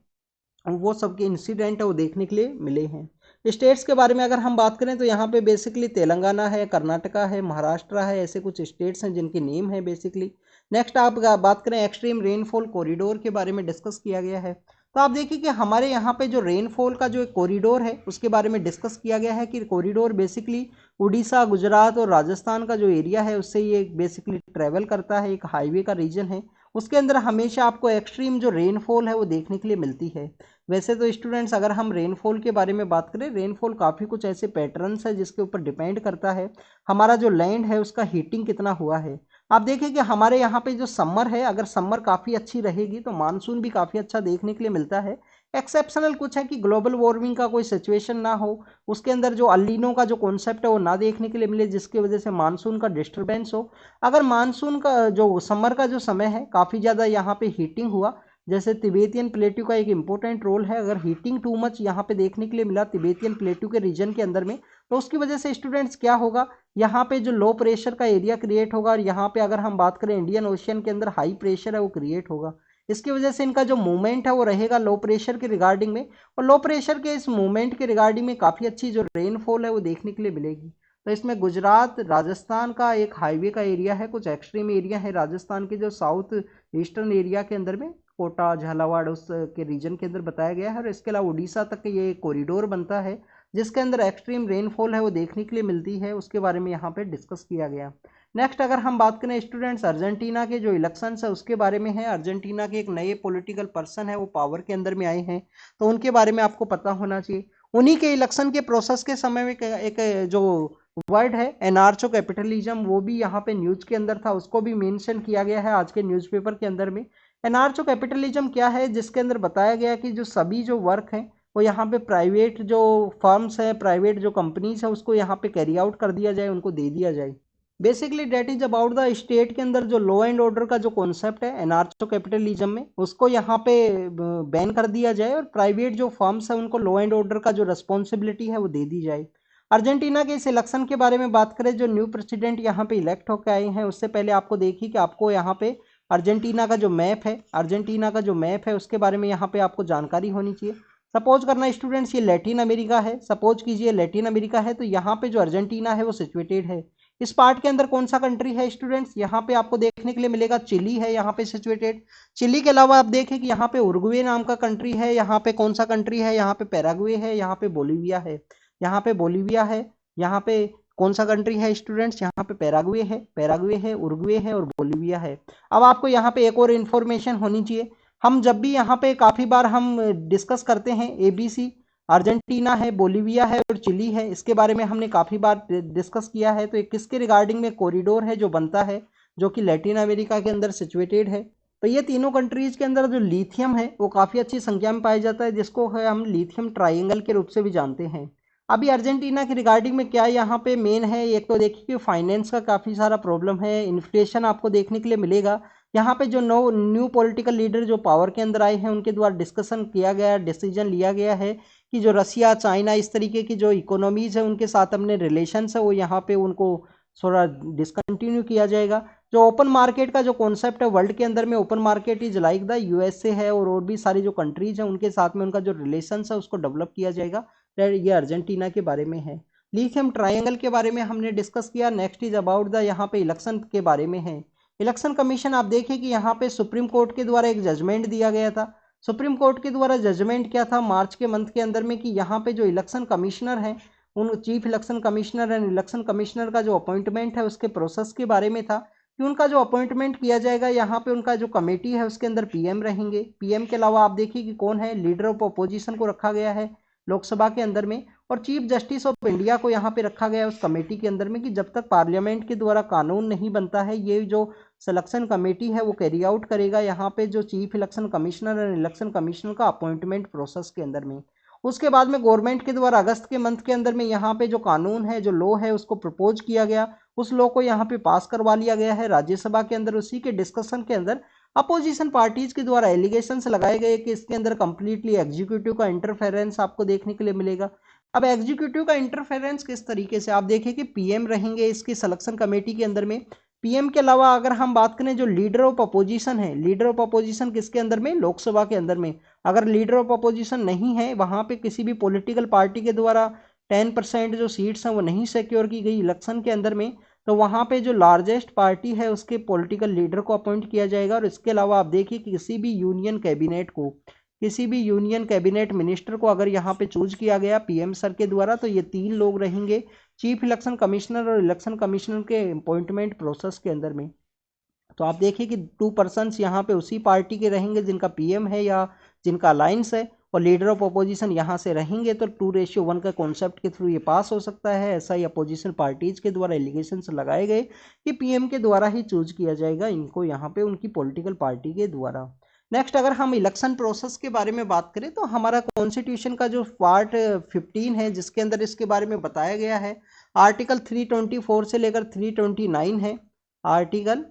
A: वो सब के इंसिडेंट है वो देखने के लिए मिले हैं। स्टेट्स के बारे में अगर हम बात करें तो यहाँ पे बेसिकली तेलंगाना है, कर्नाटका है, महाराष्ट्र है, ऐसे कुछ स्टेट्स हैं जिनके नेम है बेसिकली। नेक्स्ट आप बात करें एक्सट्रीम रेनफॉल कॉरिडोर के बारे में डिस्कस किया गया है। तो आप देखिए कि हमारे यहाँ पे जो रेनफॉल का जो एक कॉरिडोर है उसके बारे में डिस्कस किया गया है कि कॉरिडोर बेसिकली उड़ीसा, गुजरात और राजस्थान का जो एरिया है उससे ये बेसिकली ट्रैवल करता है, एक हाईवे का रीजन है। उसके अंदर हमेशा आपको एक्सट्रीम जो रेनफॉल है वो देखने के लिए मिलती है। वैसे तो स्टूडेंट्स अगर हम रेनफॉल के बारे में बात करें, रेनफॉल काफ़ी कुछ ऐसे पैटर्न्स है जिसके ऊपर डिपेंड करता है हमारा जो लैंड है उसका हीटिंग कितना हुआ है। आप देखिए कि हमारे यहाँ पे जो समर है, अगर समर काफ़ी अच्छी रहेगी तो मानसून भी काफ़ी अच्छा देखने के लिए मिलता है। एक्सेप्शनल कुछ है कि ग्लोबल वार्मिंग का कोई सिचुएशन ना हो, उसके अंदर जो अल्नीनो का जो कॉन्सेप्ट है वो ना देखने के लिए मिले, जिसकी वजह से मानसून का डिस्टर्बेंस हो। अगर मानसून का जो समर का जो समय है काफ़ी ज़्यादा यहाँ पे हीटिंग हुआ, जैसे तिबेतियन प्लेट्यू का एक इंपॉर्टेंट रोल है, अगर हीटिंग टू मच यहाँ पे देखने के लिए मिला तिबेतियन प्लेट्यू के रीजन के अंदर में, तो उसकी वजह से स्टूडेंट्स क्या होगा, यहाँ पे जो लो प्रेशर का एरिया क्रिएट होगा और यहाँ पे अगर हम बात करें इंडियन ओशियन के अंदर हाई प्रेशर है वो क्रिएट होगा। इसकी वजह से इनका जो मूवमेंट है वो रहेगा लो प्रेशर के रिगार्डिंग में, और लो प्रेशर के इस मूवमेंट के रिगार्डिंग में काफ़ी अच्छी जो रेनफॉल है वो देखने के लिए मिलेगी। तो इसमें गुजरात राजस्थान का एक हाईवे का एरिया है, कुछ एक्सट्रीम एरिया है राजस्थान के जो साउथ ईस्टर्न एरिया के अंदर में कोटा, झालावाड़ उस के रीजन के अंदर बताया गया है। और इसके अलावा उड़ीसा तक ये कॉरिडोर बनता है जिसके अंदर एक्सट्रीम रेनफॉल है वो देखने के लिए मिलती है, उसके बारे में यहाँ पे डिस्कस किया गया। नेक्स्ट अगर हम बात करें स्टूडेंट्स अर्जेंटीना के जो इलेक्शंस है उसके बारे में है। अर्जेंटीना के एक नए पॉलिटिकल पर्सन है वो पावर के अंदर में आए हैं, तो उनके बारे में आपको पता होना चाहिए। उन्हीं के इलेक्शन के प्रोसेस के समय में एक जो वर्ड है एनार्चो कैपिटलिज्म, वो भी यहाँ पे न्यूज के अंदर था, उसको भी मेंशन किया गया है आज के न्यूज़पेपर के अंदर में। एनार्चो कैपिटलिज्म क्या है, जिसके अंदर बताया गया कि जो सभी जो वर्क हैं वो यहाँ पे प्राइवेट जो फर्म्स है, प्राइवेट जो कंपनीज है उसको यहाँ पे कैरी आउट कर दिया जाए, उनको दे दिया जाए। Basically that is about the state के अंदर जो लॉ एंड ऑर्डर का जो कॉन्सेप्ट है एनार्चो कैपिटलिज्म में, उसको यहाँ पे बैन कर दिया जाए और प्राइवेट जो फर्म्स है उनको लॉ एंड ऑर्डर का जो रिस्पॉन्सिबिलिटी है वो दे दी जाए। अर्जेंटीना के इस इलेक्शन के बारे में बात करें, जो न्यू प्रेसिडेंट यहाँ पे इलेक्ट होकर आए हैं उससे पहले आपको देखिए कि आपको यहाँ पे अर्जेंटीना का जो मैप है, अर्जेंटीना का जो मैप है उसके बारे में यहाँ पे आपको जानकारी होनी चाहिए। सपोज करना स्टूडेंट्स ये लैटिन अमेरिका है, सपोज कीजिए लैटिन अमेरिका है, तो यहाँ पे जो अर्जेंटीना है वो सिचुएटेड है। इस पार्ट के अंदर कौन सा कंट्री है स्टूडेंट्स? यहाँ पे आपको देखने के लिए मिलेगा चिली है यहाँ पे सिचुएटेड। चिली के अलावा आप देखें कि यहाँ पे उरुग्वे नाम का कंट्री है, यहाँ पे कौन सा कंट्री है? यहाँ पे पैराग्वे है, यहाँ पे बोलीविया है, यहाँ पे बोलीविया है, यहाँ पे कौन सा कंट्री है स्टूडेंट्स? यहाँ पे पैराग्वे है, उरुग्वे है और बोलीविया है। अब आपको यहाँ पे एक और इन्फॉर्मेशन होनी चाहिए। हम जब भी यहाँ पे काफ़ी बार हम डिस्कस करते हैं ABC, अर्जेंटीना है, बोलीविया है और चिली है, इसके बारे में हमने काफ़ी बार डिस्कस किया है। तो ये किसके रिगार्डिंग में कॉरिडोर है जो बनता है, जो कि लैटिन अमेरिका के अंदर सिचुएटेड है। तो ये तीनों कंट्रीज के अंदर जो लिथियम है वो काफ़ी अच्छी संख्या में पाया जाता है, जिसको है हम लिथियम ट्राइंगल के रूप से भी जानते हैं। अभी अर्जेंटीना के रिगार्डिंग में क्या यहाँ पे मेन है, एक तो देखिए कि फाइनेंस का काफ़ी सारा प्रॉब्लम है, इन्फ्लेशन आपको देखने के लिए मिलेगा। यहाँ पे जो न्यू पॉलिटिकल लीडर जो पावर के अंदर आए हैं उनके द्वारा डिस्कशन किया गया, डिसीजन लिया गया है कि जो रसिया, चाइना, इस तरीके की जो इकोनॉमीज़ है उनके साथ अपने रिलेशंस है वो यहाँ पे उनको थोड़ा डिसकंटिन्यू किया जाएगा। जो ओपन मार्केट का जो कॉन्सेप्ट है वर्ल्ड के अंदर में, open market is like the USA है और भी सारी जो कंट्रीज हैं उनके साथ में उनका जो रिलेशंस है उसको डेवलप किया जाएगा। ये अर्जेंटीना के बारे में है। लिथियम ट्रायंगल के बारे में हमने डिस्कस किया। नेक्स्ट इज अबाउट द यहाँ पे इलेक्शन के बारे में है। इलेक्शन कमीशन आप देखिए कि यहाँ पे सुप्रीम कोर्ट के द्वारा एक जजमेंट दिया गया था। सुप्रीम कोर्ट के द्वारा जजमेंट क्या था मार्च के मंथ के अंदर में, कि यहाँ पे जो इलेक्शन कमिश्नर हैं उन chief election commissioner and election commissioner का जो अपॉइंटमेंट है उसके प्रोसेस के बारे में था कि उनका जो अपॉइंटमेंट किया जाएगा यहाँ पे उनका जो कमेटी है उसके अंदर PM रहेंगे। PM के अलावा आप देखिए कि कौन है, लीडर ऑफ अपोजिशन को रखा गया है लोकसभा के अंदर में, और चीफ जस्टिस ऑफ इंडिया को यहाँ पे रखा गया है उस कमेटी के अंदर में, कि जब तक पार्लियामेंट के द्वारा कानून नहीं बनता है ये जो सिलेक्शन कमेटी है वो कैरी आउट करेगा यहाँ पे जो चीफ इलेक्शन कमिश्नर और इलेक्शन कमिश्नर का अपॉइंटमेंट प्रोसेस के अंदर में। उसके बाद में गवर्नमेंट के द्वारा अगस्त के मंथ के अंदर में यहाँ पे जो कानून है, जो लॉ है उसको प्रपोज किया गया, उस लॉ को यहाँ पे पास करवा लिया गया है राज्यसभा के अंदर। उसी के डिस्कशन के अंदर अपोजिशन पार्टीज के द्वारा एलिगेशंस लगाए गए कि इसके अंदर कंप्लीटली एग्जीक्यूटिव का इंटरफेरेंस आपको देखने के लिए मिलेगा। अब एग्जीक्यूटिव का इंटरफेरेंस किस तरीके से, आप देखिए कि PM रहेंगे इसकी सिलेक्शन कमेटी के अंदर में। PM के अलावा अगर हम बात करें जो लीडर ऑफ अपोजिशन है, लीडर ऑफ अपोजिशन किसके अंदर में, लोकसभा के अंदर में। अगर लीडर ऑफ अपोजिशन नहीं है, वहाँ पे किसी भी पॉलिटिकल पार्टी के द्वारा 10% जो सीट्स हैं वो नहीं सिक्योर की गई इलेक्शन के अंदर में, तो वहाँ पे जो लार्जेस्ट पार्टी है उसके पॉलिटिकल लीडर को अपॉइंट किया जाएगा। और इसके अलावा आप देखिए कि किसी भी यूनियन कैबिनेट मिनिस्टर को अगर यहाँ पे चूज किया गया PM सर के द्वारा, तो ये 3 लोग रहेंगे चीफ इलेक्शन कमिश्नर और इलेक्शन कमिश्नर के अपॉइंटमेंट प्रोसेस के अंदर में। तो आप देखिए कि 2 पर्सन्स यहाँ पे उसी पार्टी के रहेंगे जिनका PM है या जिनका अलायंस है, और लीडर ऑफ अपोजिशन यहाँ से रहेंगे। तो 2:1 का कॉन्सेप्ट के थ्रू ये पास हो सकता है। ऐसा ही अपोजिशन पार्टीज के द्वारा एलिगेशंस लगाए गए कि PM के द्वारा ही चूज किया जाएगा इनको यहाँ पे उनकी पॉलिटिकल पार्टी के द्वारा। नेक्स्ट अगर हम इलेक्शन प्रोसेस के बारे में बात करें तो हमारा कॉन्स्टिट्यूशन का जो पार्ट 15 है जिसके अंदर इसके बारे में बताया गया है, आर्टिकल 324 से लेकर 329 है। आर्टिकल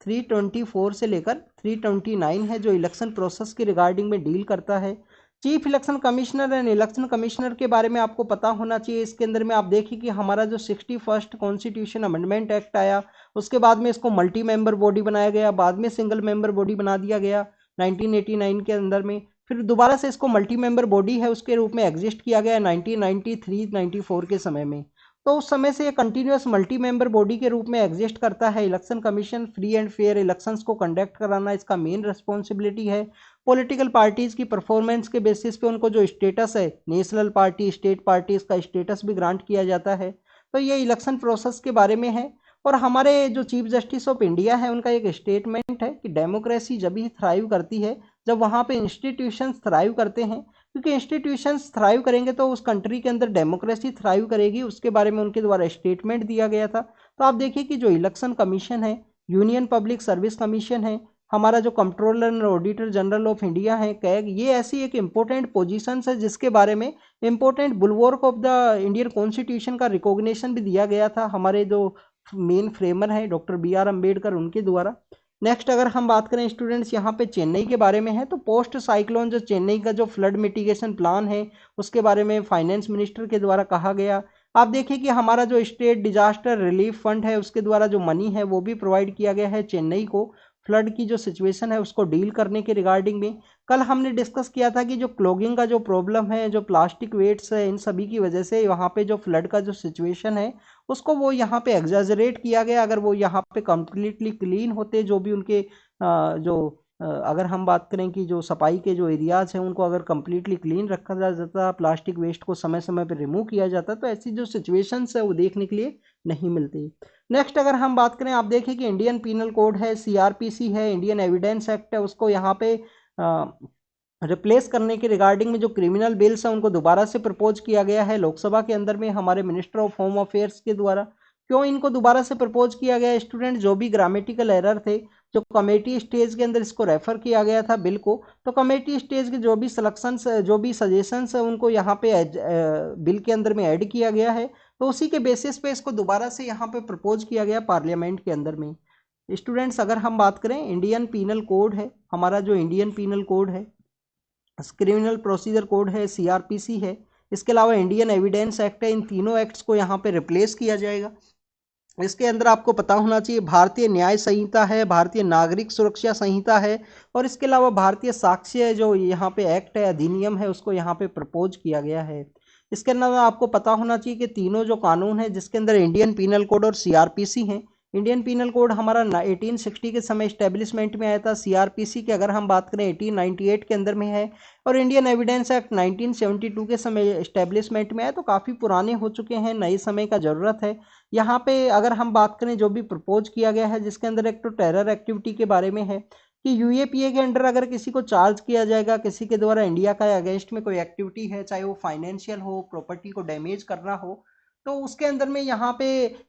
A: 324 से लेकर 329 है जो इलेक्शन प्रोसेस के रिगार्डिंग में डील करता है। Chief election commissioner and election commissioner के बारे में आपको पता होना चाहिए। इसके अंदर में आप देखिए कि हमारा जो 61st कॉन्स्टिट्यूशन अमेंडमेंट एक्ट आया, उसके बाद में इसको मल्टी मेंबर बॉडी बनाया गया, बाद में सिंगल मेंबर बॉडी बना दिया गया 1989 के अंदर में, फिर दोबारा से इसको मल्टी मेंबर बॉडी है उसके रूप में एग्जिस्ट किया गया 1993-94 के समय में। तो उस समय से ये कंटिन्यूस मल्टी मेंबर बॉडी के रूप में एग्जिस्ट करता है। Election commission free and fair elections को कंडक्ट कराना इसका मेन रिस्पॉन्सिबिलिटी है। पॉलिटिकल पार्टीज की परफॉर्मेंस के बेसिस पे उनको जो स्टेटस है, नेशनल पार्टी, स्टेट पार्टी, इसका स्टेटस भी ग्रांट किया जाता है। तो ये इलेक्शन प्रोसेस के बारे में है। और हमारे जो चीफ जस्टिस ऑफ इंडिया है उनका एक स्टेटमेंट है कि डेमोक्रेसी जब ही थ्राइव करती है जब वहाँ पे इंस्टीट्यूशंस थ्राइव करते हैं, क्योंकि इंस्टीट्यूशंस थ्राइव करेंगे तो उस कंट्री के अंदर डेमोक्रेसी थ्राइव करेगी। उसके बारे में उनके द्वारा स्टेटमेंट दिया गया था। तो आप देखिए कि जो इलेक्शन कमीशन है, यूनियन पब्लिक सर्विस कमीशन है, हमारा जो controller and auditor general of India है कैग, ये ऐसी एक इम्पोर्टेंट पोजीशंस है जिसके बारे में important bulwark of the Indian constitution का रिकॉग्निशन भी दिया गया था हमारे जो मेन फ्रेमर है डॉक्टर BR अम्बेडकर उनके द्वारा। नेक्स्ट अगर हम बात करें स्टूडेंट्स यहाँ पे चेन्नई के बारे में है, तो पोस्ट साइक्लोन जो चेन्नई का जो फ्लड मिटिगेशन प्लान है उसके बारे में फाइनेंस मिनिस्टर के द्वारा कहा गया। आप देखिए कि हमारा जो स्टेट डिजास्टर रिलीफ फंड है उसके द्वारा जो मनी है वो भी प्रोवाइड किया गया है चेन्नई को फ्लड की जो सिचुएशन है उसको डील करने के रिगार्डिंग में। कल हमने डिस्कस किया था कि जो क्लॉगिंग का जो प्रॉब्लम है, जो प्लास्टिक वेट्स है, इन सभी की वजह से वहाँ पे जो फ्लड का जो सिचुएशन है उसको वो यहाँ पे एग्जैजरेट किया गया। अगर वो यहाँ पे कम्प्लीटली क्लीन होते, जो भी उनके अगर हम बात करें कि जो सफाई के जो एरियाज हैं उनको अगर कम्प्लीटली क्लीन रखा जाता, प्लास्टिक वेस्ट को समय समय पर रिमूव किया जाता, तो ऐसी जो सिचुएशंस है वो देखने के लिए नहीं मिलती। नेक्स्ट अगर हम बात करें, आप देखें कि इंडियन पीनल कोड है, सीआरपीसी है, इंडियन एविडेंस एक्ट है, उसको यहाँ पे रिप्लेस करने के रिगार्डिंग में जो क्रिमिनल बिल्स हैं उनको दोबारा से प्रपोज किया गया है लोकसभा के अंदर में हमारे मिनिस्टर ऑफ होम अफेयर्स के द्वारा। क्यों इनको दोबारा से प्रपोज किया गया स्टूडेंट? जो भी ग्रामेटिकल एरर थे, जो कमेटी स्टेज के अंदर इसको रेफर किया गया था बिल को, तो कमेटी स्टेज के जो भी सिलेक्शंस, जो भी सजेशंस है उनको यहाँ पे बिल के अंदर में ऐड किया गया है। तो उसी के बेसिस पे इसको दोबारा से यहाँ पे प्रपोज किया गया पार्लियामेंट के अंदर में। स्टूडेंट्स अगर हम बात करें, इंडियन पीनल कोड है हमारा, जो इंडियन पीनल कोड है, क्रिमिनल प्रोसीजर कोड है, सीआरपीसी है, इसके अलावा इंडियन एविडेंस एक्ट है, इन तीनों एक्ट्स को यहाँ पे रिप्लेस किया जाएगा। इसके अंदर आपको पता होना चाहिए भारतीय न्याय संहिता है, भारतीय नागरिक सुरक्षा संहिता है, और इसके अलावा भारतीय साक्ष्य जो यहाँ पे एक्ट है, अधिनियम है, उसको यहाँ पे प्रपोज किया गया है। इसके अलावा आपको पता होना चाहिए कि तीनों जो कानून है जिसके अंदर इंडियन पीनल कोड और सीआरपीसी हैं, इंडियन पीनल कोड हमारा 1860 के समय इस्टेब्लिशमेंट में आया था, सीआरपीसी की अगर हम बात करें 1898 के अंदर में है, और इंडियन एविडेंस एक्ट 1972 के समय इस्टेब्लिशमेंट में आया। तो काफ़ी पुराने हो चुके हैं, नए समय का ज़रूरत है। यहाँ पे अगर हम बात करें जो भी प्रपोज किया गया है, जिसके अंदर एक तो टेरर एक्टिविटी के बारे में है कि यूएपीए के अंडर अगर किसी को चार्ज किया जाएगा, किसी के द्वारा इंडिया का अगेंस्ट में कोई एक्टिविटी है, चाहे वो फाइनेंशियल हो, प्रॉपर्टी को डैमेज करना हो, तो उसके अंदर में यहाँ पे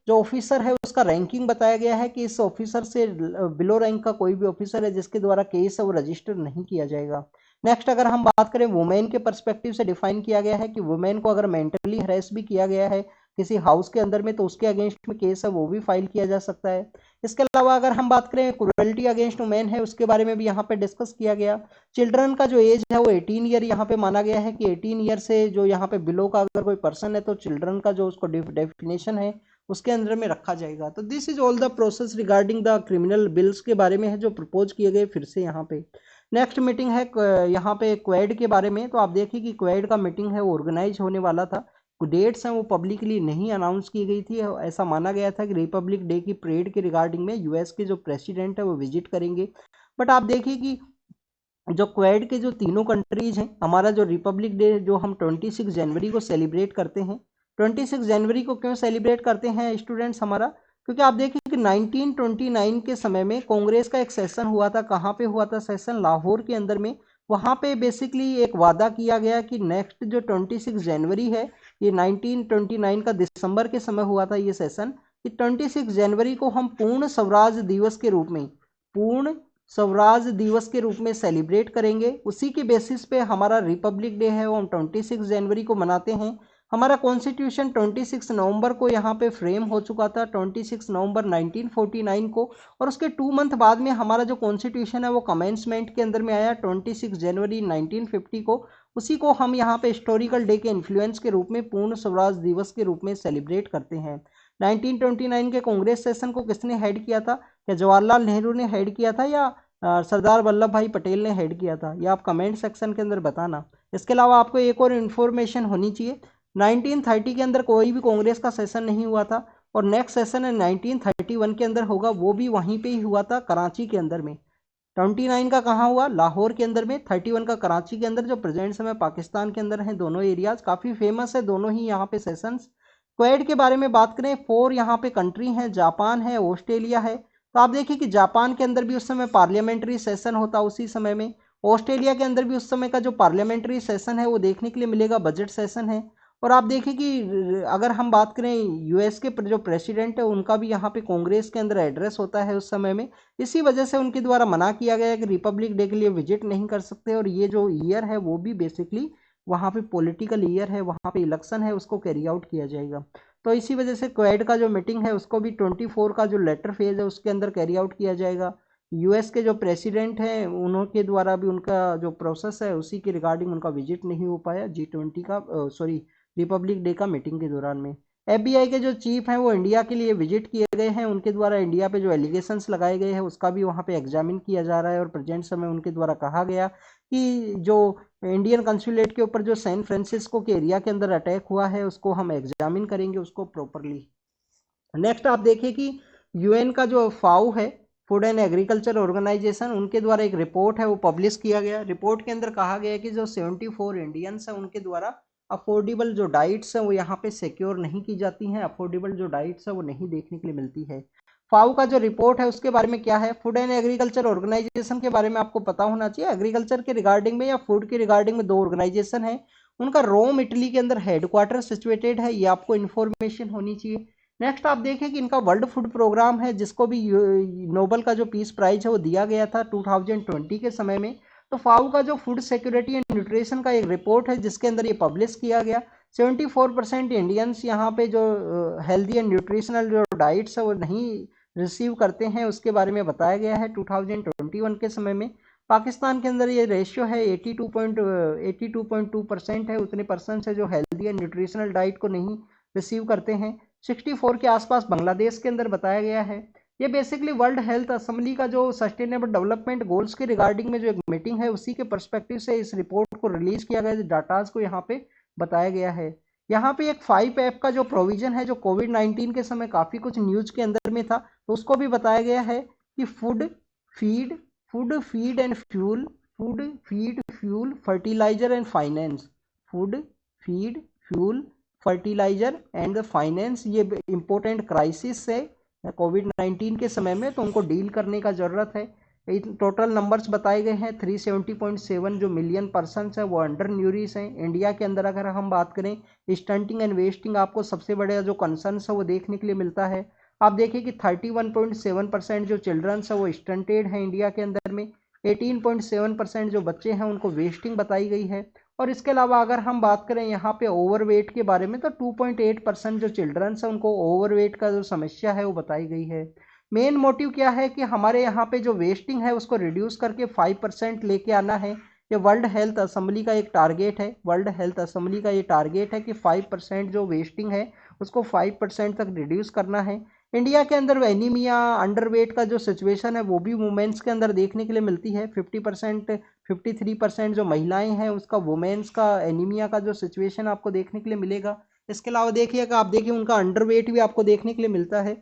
A: जो ऑफिसर है उसका रैंकिंग बताया गया है कि इस ऑफिसर से बिलो रैंक का कोई भी ऑफिसर है जिसके द्वारा केस है वो रजिस्टर नहीं किया जाएगा। नेक्स्ट अगर हम बात करें, वुमेन के पर्सपेक्टिव से डिफाइन किया गया है कि वुमेन को अगर मेंटली हरेस भी किया गया है किसी हाउस के अंदर में, तो उसके अगेंस्ट में केस है वो भी फाइल किया जा सकता है। इसके अलावा अगर हम बात करें क्रुएल्टी अगेंस्ट वुमेन है, उसके बारे में भी यहाँ पे डिस्कस किया गया। चिल्ड्रन का जो एज है वो 18 ईयर यहाँ पे माना गया है कि 18 ईयर से जो यहाँ पे बिलो का अगर कोई पर्सन है तो चिल्ड्रन का जो उसको डेफिनेशन है उसके अंदर में रखा जाएगा। तो this is all the process regarding the criminal bills के बारे में है जो प्रपोज किए गए फिर से यहाँ पे। नेक्स्ट मीटिंग है यहाँ पे क्वेड के बारे में। तो आप देखिए कि क्वेड का मीटिंग है वो ऑर्गेनाइज होने वाला था, डेट्स हैं वो पब्लिकली नहीं अनाउंस की गई थी। ऐसा माना गया था कि रिपब्लिक डे की परेड के रिगार्डिंग में यूएस के जो प्रेसिडेंट है वो विजिट करेंगे। बट आप देखिए कि जो क्वेड के जो तीनों कंट्रीज हैं, हमारा जो रिपब्लिक डे जो हम 26 जनवरी को सेलिब्रेट करते हैं, 26 जनवरी को क्यों सेलिब्रेट करते हैं स्टूडेंट्स हमारा? क्योंकि आप देखिए कि 1929 के समय में कांग्रेस का एक सेशन हुआ था। कहाँ पे हुआ था सेशन? लाहौर के अंदर में। वहाँ पे बेसिकली एक वादा किया गया कि नेक्स्ट जो 26 जनवरी है, ये 1929 का दिसंबर के समय हुआ था ये सेशन, कि 26 जनवरी को हम पूर्ण स्वराज दिवस के रूप में, पूर्ण स्वराज दिवस के रूप में सेलिब्रेट करेंगे। उसी के बेसिस पे हमारा रिपब्लिक डे है वो हम 26 जनवरी को मनाते हैं। हमारा कॉन्स्टिट्यूशन 26 नवंबर को यहाँ पे फ्रेम हो चुका था, 26 नवंबर 1949 को, और उसके 2 मंथ बाद में हमारा जो कॉन्स्टिट्यूशन है वो कमेंसमेंट के अंदर में आया 26 जनवरी 1950 को। उसी को हम यहाँ पे हिस्टोरिकल डे के इन्फ्लुएंस के रूप में पूर्ण स्वराज दिवस के रूप में सेलिब्रेट करते हैं। 1929 के कांग्रेस सेशन को किसने हेड किया था? क्या जवाहरलाल नेहरू ने हेड किया था या सरदार वल्लभ भाई पटेल ने हेड किया था? ये आप कमेंट सेक्शन के अंदर बताना। इसके अलावा आपको एक और इन्फॉर्मेशन होनी चाहिए, 1930 के अंदर कोई भी कांग्रेस का सेशन नहीं हुआ था, और नेक्स्ट सेशन है 1931 के अंदर होगा, वो भी वहीं पे ही हुआ था, कराची के अंदर में। 29 का कहाँ हुआ? लाहौर के अंदर में। 31 का कराची के अंदर, जो प्रेजेंट समय पाकिस्तान के अंदर है। दोनों एरियाज काफ़ी फेमस है, दोनों ही यहाँ पे सेशंस। क्वेड के बारे में बात करें, 4 यहाँ पे कंट्री हैं, जापान है, ऑस्ट्रेलिया है। तो आप देखिए कि जापान के अंदर भी उस समय पार्लियामेंट्री सेशन होता उसी समय में। ऑस्ट्रेलिया के अंदर भी उस समय का जो पार्लियामेंट्री सेशन है वो देखने के लिए मिलेगा, बजट सेशन है। और आप देखिए कि अगर हम बात करें यूएस के जो प्रेसिडेंट है उनका भी यहाँ पे कांग्रेस के अंदर एड्रेस होता है उस समय में। इसी वजह से उनके द्वारा मना किया गया है कि रिपब्लिक डे के लिए विजिट नहीं कर सकते, और ये जो ईयर है वो भी बेसिकली वहाँ पे पॉलिटिकल ईयर है, वहाँ पे इलेक्शन है, उसको कैरी आउट किया जाएगा। तो इसी वजह से क्वेड का जो मीटिंग है उसको भी 24 का जो लेटर फेज है उसके अंदर कैरी आउट किया जाएगा। यूएस के जो प्रेसिडेंट हैं उनके द्वारा भी उनका जो प्रोसेस है उसी के रिगार्डिंग उनका विजिट नहीं हो पाया G20 का, सॉरी, रिपब्लिक डे का मीटिंग के दौरान में। FBI के जो चीफ हैं वो इंडिया के लिए विजिट किए गए हैं, उनके द्वारा इंडिया पे जो एलिगेशंस लगाए गए हैं उसका भी वहाँ पे एग्जामिन किया जा रहा है। और प्रेजेंट समय उनके द्वारा कहा गया कि जो इंडियन कंसुलेट के ऊपर जो सैन फ्रांसिस्को के एरिया के अंदर अटैक हुआ है उसको हम एग्जामिन करेंगे उसको प्रॉपरली। नेक्स्ट आप देखिए कि यूएन का जो फाओ है, फूड एंड एग्रीकल्चर ऑर्गेनाइजेशन, उनके द्वारा एक रिपोर्ट है वो पब्लिश किया गया। रिपोर्ट के अंदर कहा गया है कि जो 74 इंडियंस हैं उनके द्वारा अफोर्डेबल जो डाइट्स हैं वो यहाँ पे सिक्योर नहीं की जाती हैं, अफोर्डेबल जो डाइट्स है वो नहीं देखने के लिए मिलती है। फाओ का जो रिपोर्ट है उसके बारे में क्या है, फूड एंड एग्रीकल्चर ऑर्गेनाइजेशन के बारे में आपको पता होना चाहिए। एग्रीकल्चर के रिगार्डिंग में या फूड के रिगार्डिंग में दो ऑर्गेनाइजेशन है, उनका रोम इटली के अंदर हेडक्वार्टर सिचुएटेड है, ये आपको इन्फॉर्मेशन होनी चाहिए। नेक्स्ट आप देखें कि इनका वर्ल्ड फूड प्रोग्राम है जिसको भी नोबल का जो पीस प्राइज है वो दिया गया था 2020 के समय में। तो फाओ का जो फूड सिक्योरिटी एंड न्यूट्रिशन का एक रिपोर्ट है जिसके अंदर ये पब्लिश किया गया। 74% इंडियंस यहाँ पे जो हेल्दी एंड न्यूट्रिशनल जो डाइट्स है वो नहीं रिसीव करते हैं, उसके बारे में बताया गया है 2021 के समय में। पाकिस्तान के अंदर ये रेशियो है 82.2% है, उतने परसेंट है जो हेल्दी एंड न्यूट्रिशनल डाइट को नहीं रिसीव करते हैं। 64 के आसपास बांग्लादेश के अंदर बताया गया है। ये बेसिकली वर्ल्ड हेल्थ असेंबली का जो सस्टेनेबल डेवलपमेंट गोल्स के रिगार्डिंग में जो एक मीटिंग है उसी के पर्सपेक्टिव से इस रिपोर्ट को रिलीज किया गया, डाटाज को यहाँ पे बताया गया है। यहाँ पे एक 5 ऐप का जो प्रोविजन है जो कोविड-19 के समय काफ़ी कुछ न्यूज के अंदर में था, तो उसको भी बताया गया है कि food feed and fuel, food feed fuel fertiliser and finance, food feed fuel fertiliser and the finance, ये इंपॉर्टेंट क्राइसिस है कोविड-19 के समय में, तो उनको डील करने का ज़रूरत है। टोटल नंबर्स बताए गए हैं 370.7 जो मिलियन पर्सन है वो अंडर न्यूरिश हैं। इंडिया के अंदर अगर हम बात करें स्टंटिंग एंड वेस्टिंग, आपको सबसे बड़ा जो कंसर्न है वो देखने के लिए मिलता है। आप देखिए कि 31.7% जो चिल्ड्रंस है वो स्टंटेड हैं इंडिया के अंदर में, 18.7% जो बच्चे हैं उनको वेस्टिंग बताई गई है। और इसके अलावा अगर हम बात करें यहाँ पे ओवरवेट के बारे में तो 2.8% जो चिल्ड्रंस हैं उनको ओवरवेट का जो समस्या है वो बताई गई है। मेन मोटिव क्या है कि हमारे यहाँ पे जो वेस्टिंग है उसको रिड्यूस करके 5% लेके आना है। ये वर्ल्ड हेल्थ असेंबली का एक टारगेट है, वर्ल्ड हेल्थ असेंबली का ये टारगेट है कि 5% जो वेस्टिंग है उसको 5% तक रिड्यूस करना है। इंडिया के अंदर एनीमिया अंडरवेट का जो सिचुएशन है वो भी वुमेन्स के अंदर देखने के लिए मिलती है। 50% 53% जो महिलाएं हैं उसका वुमेन्स का एनीमिया का जो सिचुएशन आपको देखने के लिए मिलेगा। इसके अलावा देखिएगा, आप देखिए उनका अंडरवेट भी आपको देखने के लिए मिलता है।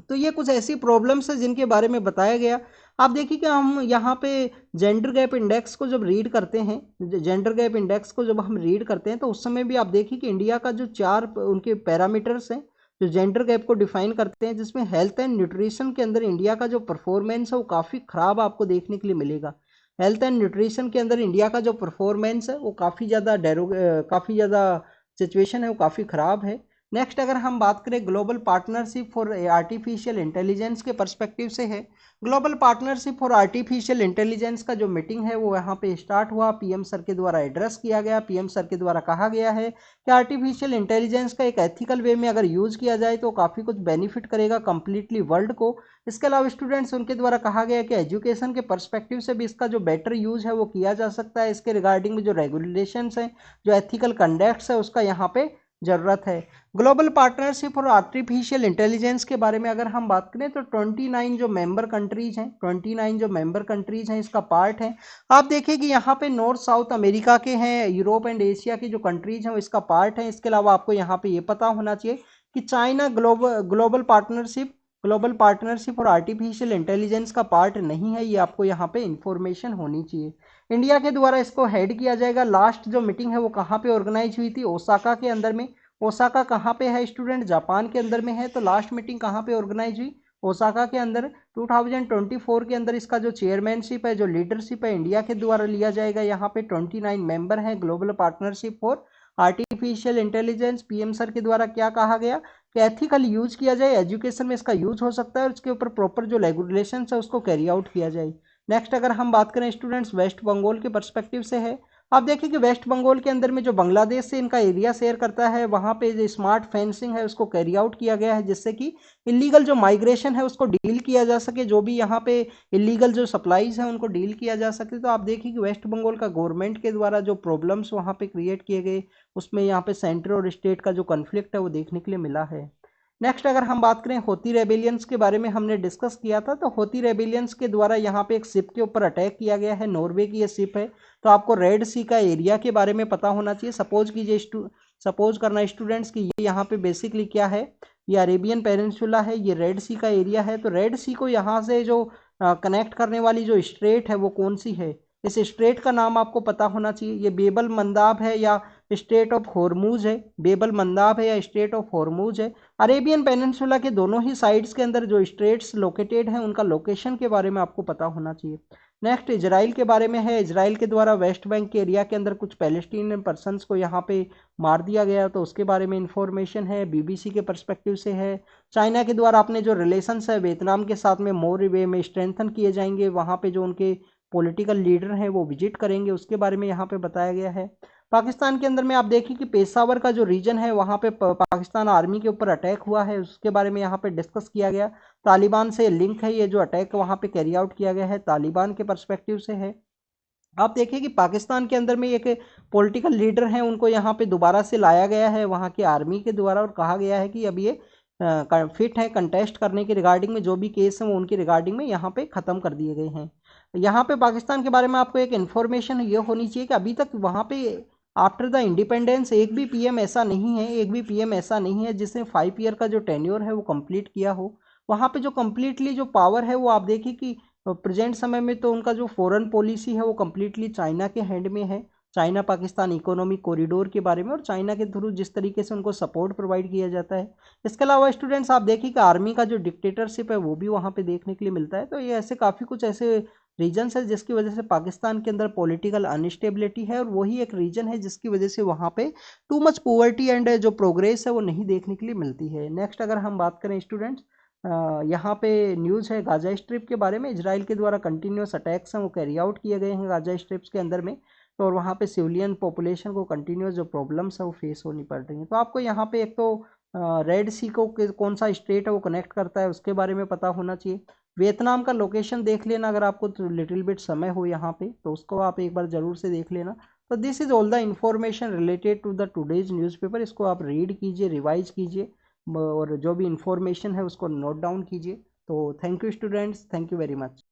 A: तो ये कुछ ऐसी प्रॉब्लम्स है जिनके बारे में बताया गया। आप देखिए कि हम यहाँ पे जेंडर गैप इंडेक्स को जब रीड करते हैं, जेंडर गैप इंडेक्स को जब हम रीड करते हैं तो उस समय भी आप देखिए कि इंडिया का जो 4 उनके पैरामीटर्स हैं जो जेंडर गैप को डिफाइन करते हैं, जिसमें हेल्थ एंड न्यूट्रिशन के अंदर इंडिया का जो परफॉर्मेंस है वो काफ़ी ख़राब आपको देखने के लिए मिलेगा। हेल्थ एंड न्यूट्रिशन के अंदर इंडिया का जो परफॉर्मेंस है वो काफ़ी ज़्यादा सिचुएशन है वो काफ़ी ख़राब है। नेक्स्ट अगर हम बात करें global partnership for artificial intelligence के पर्सपेक्टिव से है। Global partnership for artificial intelligence का जो मीटिंग है वो यहाँ पे स्टार्ट हुआ, पीएम सर के द्वारा एड्रेस किया गया। पीएम सर के द्वारा कहा गया है कि आर्टिफिशियल इंटेलिजेंस का एक एथिकल वे में अगर यूज़ किया जाए तो काफ़ी कुछ बेनिफिट करेगा कंप्लीटली वर्ल्ड को। इसके अलावा स्टूडेंट्स उनके द्वारा कहा गया कि एजुकेशन के पर्सपेक्टिव से भी इसका जो बेटर यूज है वो किया जा सकता है। इसके रिगार्डिंग में जो रेगुलेशंस हैं, जो एथिकल कंडक्ट्स है उसका यहाँ पे ज़रूरत है। ग्लोबल पार्टनरशिप और आर्टिफिशियल इंटेलिजेंस के बारे में अगर हम बात करें तो 29 जो मेंबर कंट्रीज हैं, 29 जो मेंबर कंट्रीज हैं इसका पार्ट है। आप देखिए कि यहाँ पे नॉर्थ साउथ अमेरिका के हैं, यूरोप एंड एशिया की जो कंट्रीज हैं वो इसका पार्ट है। इसके अलावा आपको यहाँ पे ये पता होना चाहिए कि चाइना ग्लोबल पार्टनरशिप और आर्टिफिशियल इंटेलिजेंस का पार्ट नहीं है, ये आपको यहाँ पे इंफॉर्मेशन होनी चाहिए। इंडिया के द्वारा इसको हेड किया जाएगा। लास्ट जो मीटिंग है वो कहाँ पे ऑर्गेनाइज हुई थी? ओसाका के अंदर में। ओसाका कहाँ पे है स्टूडेंट? जापान के अंदर में है। तो लास्ट मीटिंग कहाँ पे ऑर्गेनाइज हुई? ओसाका के अंदर। 2024 के अंदर इसका जो चेयरमैनशिप है, जो लीडरशिप है, इंडिया के द्वारा लिया जाएगा। यहाँ पे 29 मेंबर हैं global partnership for artificial intelligence. PM sir के द्वारा क्या कहा गया कि एथिकल यूज किया जाए, एजुकेशन में इसका यूज हो सकता है और इसके ऊपर प्रॉपर जो रेगुलेशन है उसको कैरी आउट किया जाए। नेक्स्ट अगर हम बात करें स्टूडेंट्स वेस्ट बंगाल के पर्सपेक्टिव से है। आप देखिए कि वेस्ट बंगाल के अंदर में जो बांग्लादेश से इनका एरिया शेयर करता है, वहाँ पे जो स्मार्ट फेंसिंग है उसको कैरी आउट किया गया है, जिससे कि इलीगल जो माइग्रेशन है उसको डील किया जा सके, जो भी यहाँ पे इलीगल जो सप्लाईज हैं उनको डील किया जा सके। तो आप देखिए कि वेस्ट बंगाल का गवर्नमेंट के द्वारा जो प्रॉब्लम्स वहाँ पे क्रिएट किए गए, उसमें यहाँ पे सेंटर और स्टेट का जो कन्फ्लिक्ट है वो देखने के लिए मिला है। नेक्स्ट अगर हम बात करें होती रेबिलियंस के बारे में, हमने डिस्कस किया था, तो होती रेबिलियंस के द्वारा यहाँ पे एक शिप के ऊपर अटैक किया गया है, नॉर्वे की ये शिप है। तो आपको रेड सी का एरिया के बारे में पता होना चाहिए। सपोज करना स्टूडेंट्स कि ये यहाँ पे बेसिकली क्या है, ये अरेबियन पेनिनसुला है, ये रेड सी का एरिया है। तो रेड सी को यहाँ से जो कनेक्ट करने वाली जो स्ट्रेट है वो कौन सी है, इस स्ट्रेट का नाम आपको पता होना चाहिए। ये बेबल मंदाब है या स्टेट ऑफ हॉर्मूज है, बेबल मंदाब है या स्टेट ऑफ हॉर्मूज है। अरेबियन पेनिनसुला के दोनों ही साइड्स के अंदर जो स्ट्रेट्स लोकेटेड हैं उनका लोकेशन के बारे में आपको पता होना चाहिए। नेक्स्ट इजराइल के बारे में है। इजराइल के द्वारा वेस्ट बैंक के एरिया के अंदर कुछ पैलेस्टीनियन पर्सन्स को यहाँ पे मार दिया गया, तो उसके बारे में इंफॉर्मेशन है, बीबीसी के पर्सपेक्टिव से है। चाइना के द्वारा अपने जो रिलेशंस है वियतनाम के साथ में मोर वे में स्ट्रेंथन किए जाएंगे, वहाँ पे जो उनके पॉलिटिकल लीडर हैं वो विजिट करेंगे, उसके बारे में यहाँ पे बताया गया है। पाकिस्तान के अंदर में आप देखिए कि पेशावर का जो रीजन है वहाँ पे पाकिस्तान आर्मी के ऊपर अटैक हुआ है, उसके बारे में यहाँ पे डिस्कस किया गया। तालिबान से लिंक है, ये जो अटैक वहाँ पे कैरी आउट किया गया है तालिबान के पर्सपेक्टिव से है। आप देखिए कि पाकिस्तान के अंदर में एक पॉलिटिकल लीडर हैं, उनको यहाँ पे दोबारा से लाया गया है वहाँ की आर्मी के द्वारा, और कहा गया है कि अब ये फिट है कंटेस्ट करने के रिगार्डिंग में, जो भी केस हैं वो उनकी रिगार्डिंग में यहाँ पे ख़त्म कर दिए गए हैं। यहाँ पे पाकिस्तान के बारे में आपको एक इन्फॉर्मेशन ये होनी चाहिए कि अभी तक वहाँ पे आफ्टर द इंडिपेंडेंस एक भी पीएम ऐसा नहीं है, एक भी पीएम ऐसा नहीं है जिसने 5 ईयर का जो टेन्योर है वो कंप्लीट किया हो। वहाँ पे जो कम्प्लीटली जो पावर है वो आप देखिए कि प्रेजेंट समय में तो उनका जो फॉरेन पॉलिसी है वो कम्प्लीटली चाइना के हैंड में है। चाइना पाकिस्तान इकोनॉमिक कॉरिडोर के बारे में और चाइना के थ्रू जिस तरीके से उनको सपोर्ट प्रोवाइड किया जाता है। इसके अलावा स्टूडेंट्स आप देखिए कि आर्मी का जो डिक्टेटरशिप है वो भी वहाँ पे देखने के लिए मिलता है। तो ये ऐसे काफ़ी कुछ ऐसे रीजन्स है जिसकी वजह से पाकिस्तान के अंदर पॉलिटिकल अनस्टेबिलिटी है, और वही एक रीजन है जिसकी वजह से वहाँ पे टू मच पोवर्टी एंड जो प्रोग्रेस है वो नहीं देखने के लिए मिलती है। नेक्स्ट अगर हम बात करें स्टूडेंट्स, यहाँ पे न्यूज़ है गाजा स्ट्रिप के बारे में। इजराइल के द्वारा कंटिन्यूस अटैक्स हैं वो कैरी आउट किए गए हैं गाजा स्ट्रिप्स के अंदर में, तो और वहाँ पे सिविलियन पॉपुलेशन को कंटिन्यूस जो प्रॉब्लम्स है वो फेस होनी पड़ रही हैं। तो आपको यहाँ पे एक तो रेड सी को कौन सा स्टेट है वो कनेक्ट करता है उसके बारे में पता होना चाहिए। वियतनाम का लोकेशन देख लेना, अगर आपको तो लिटिल बिट समय हो यहाँ पे तो उसको आप एक बार ज़रूर से देख लेना। तो this is all the information related to the today's newspaper. इसको आप रीड कीजिए, रिवाइज कीजिए और जो भी इंफॉर्मेशन है उसको नोट डाउन कीजिए। तो thank you students, thank you very much.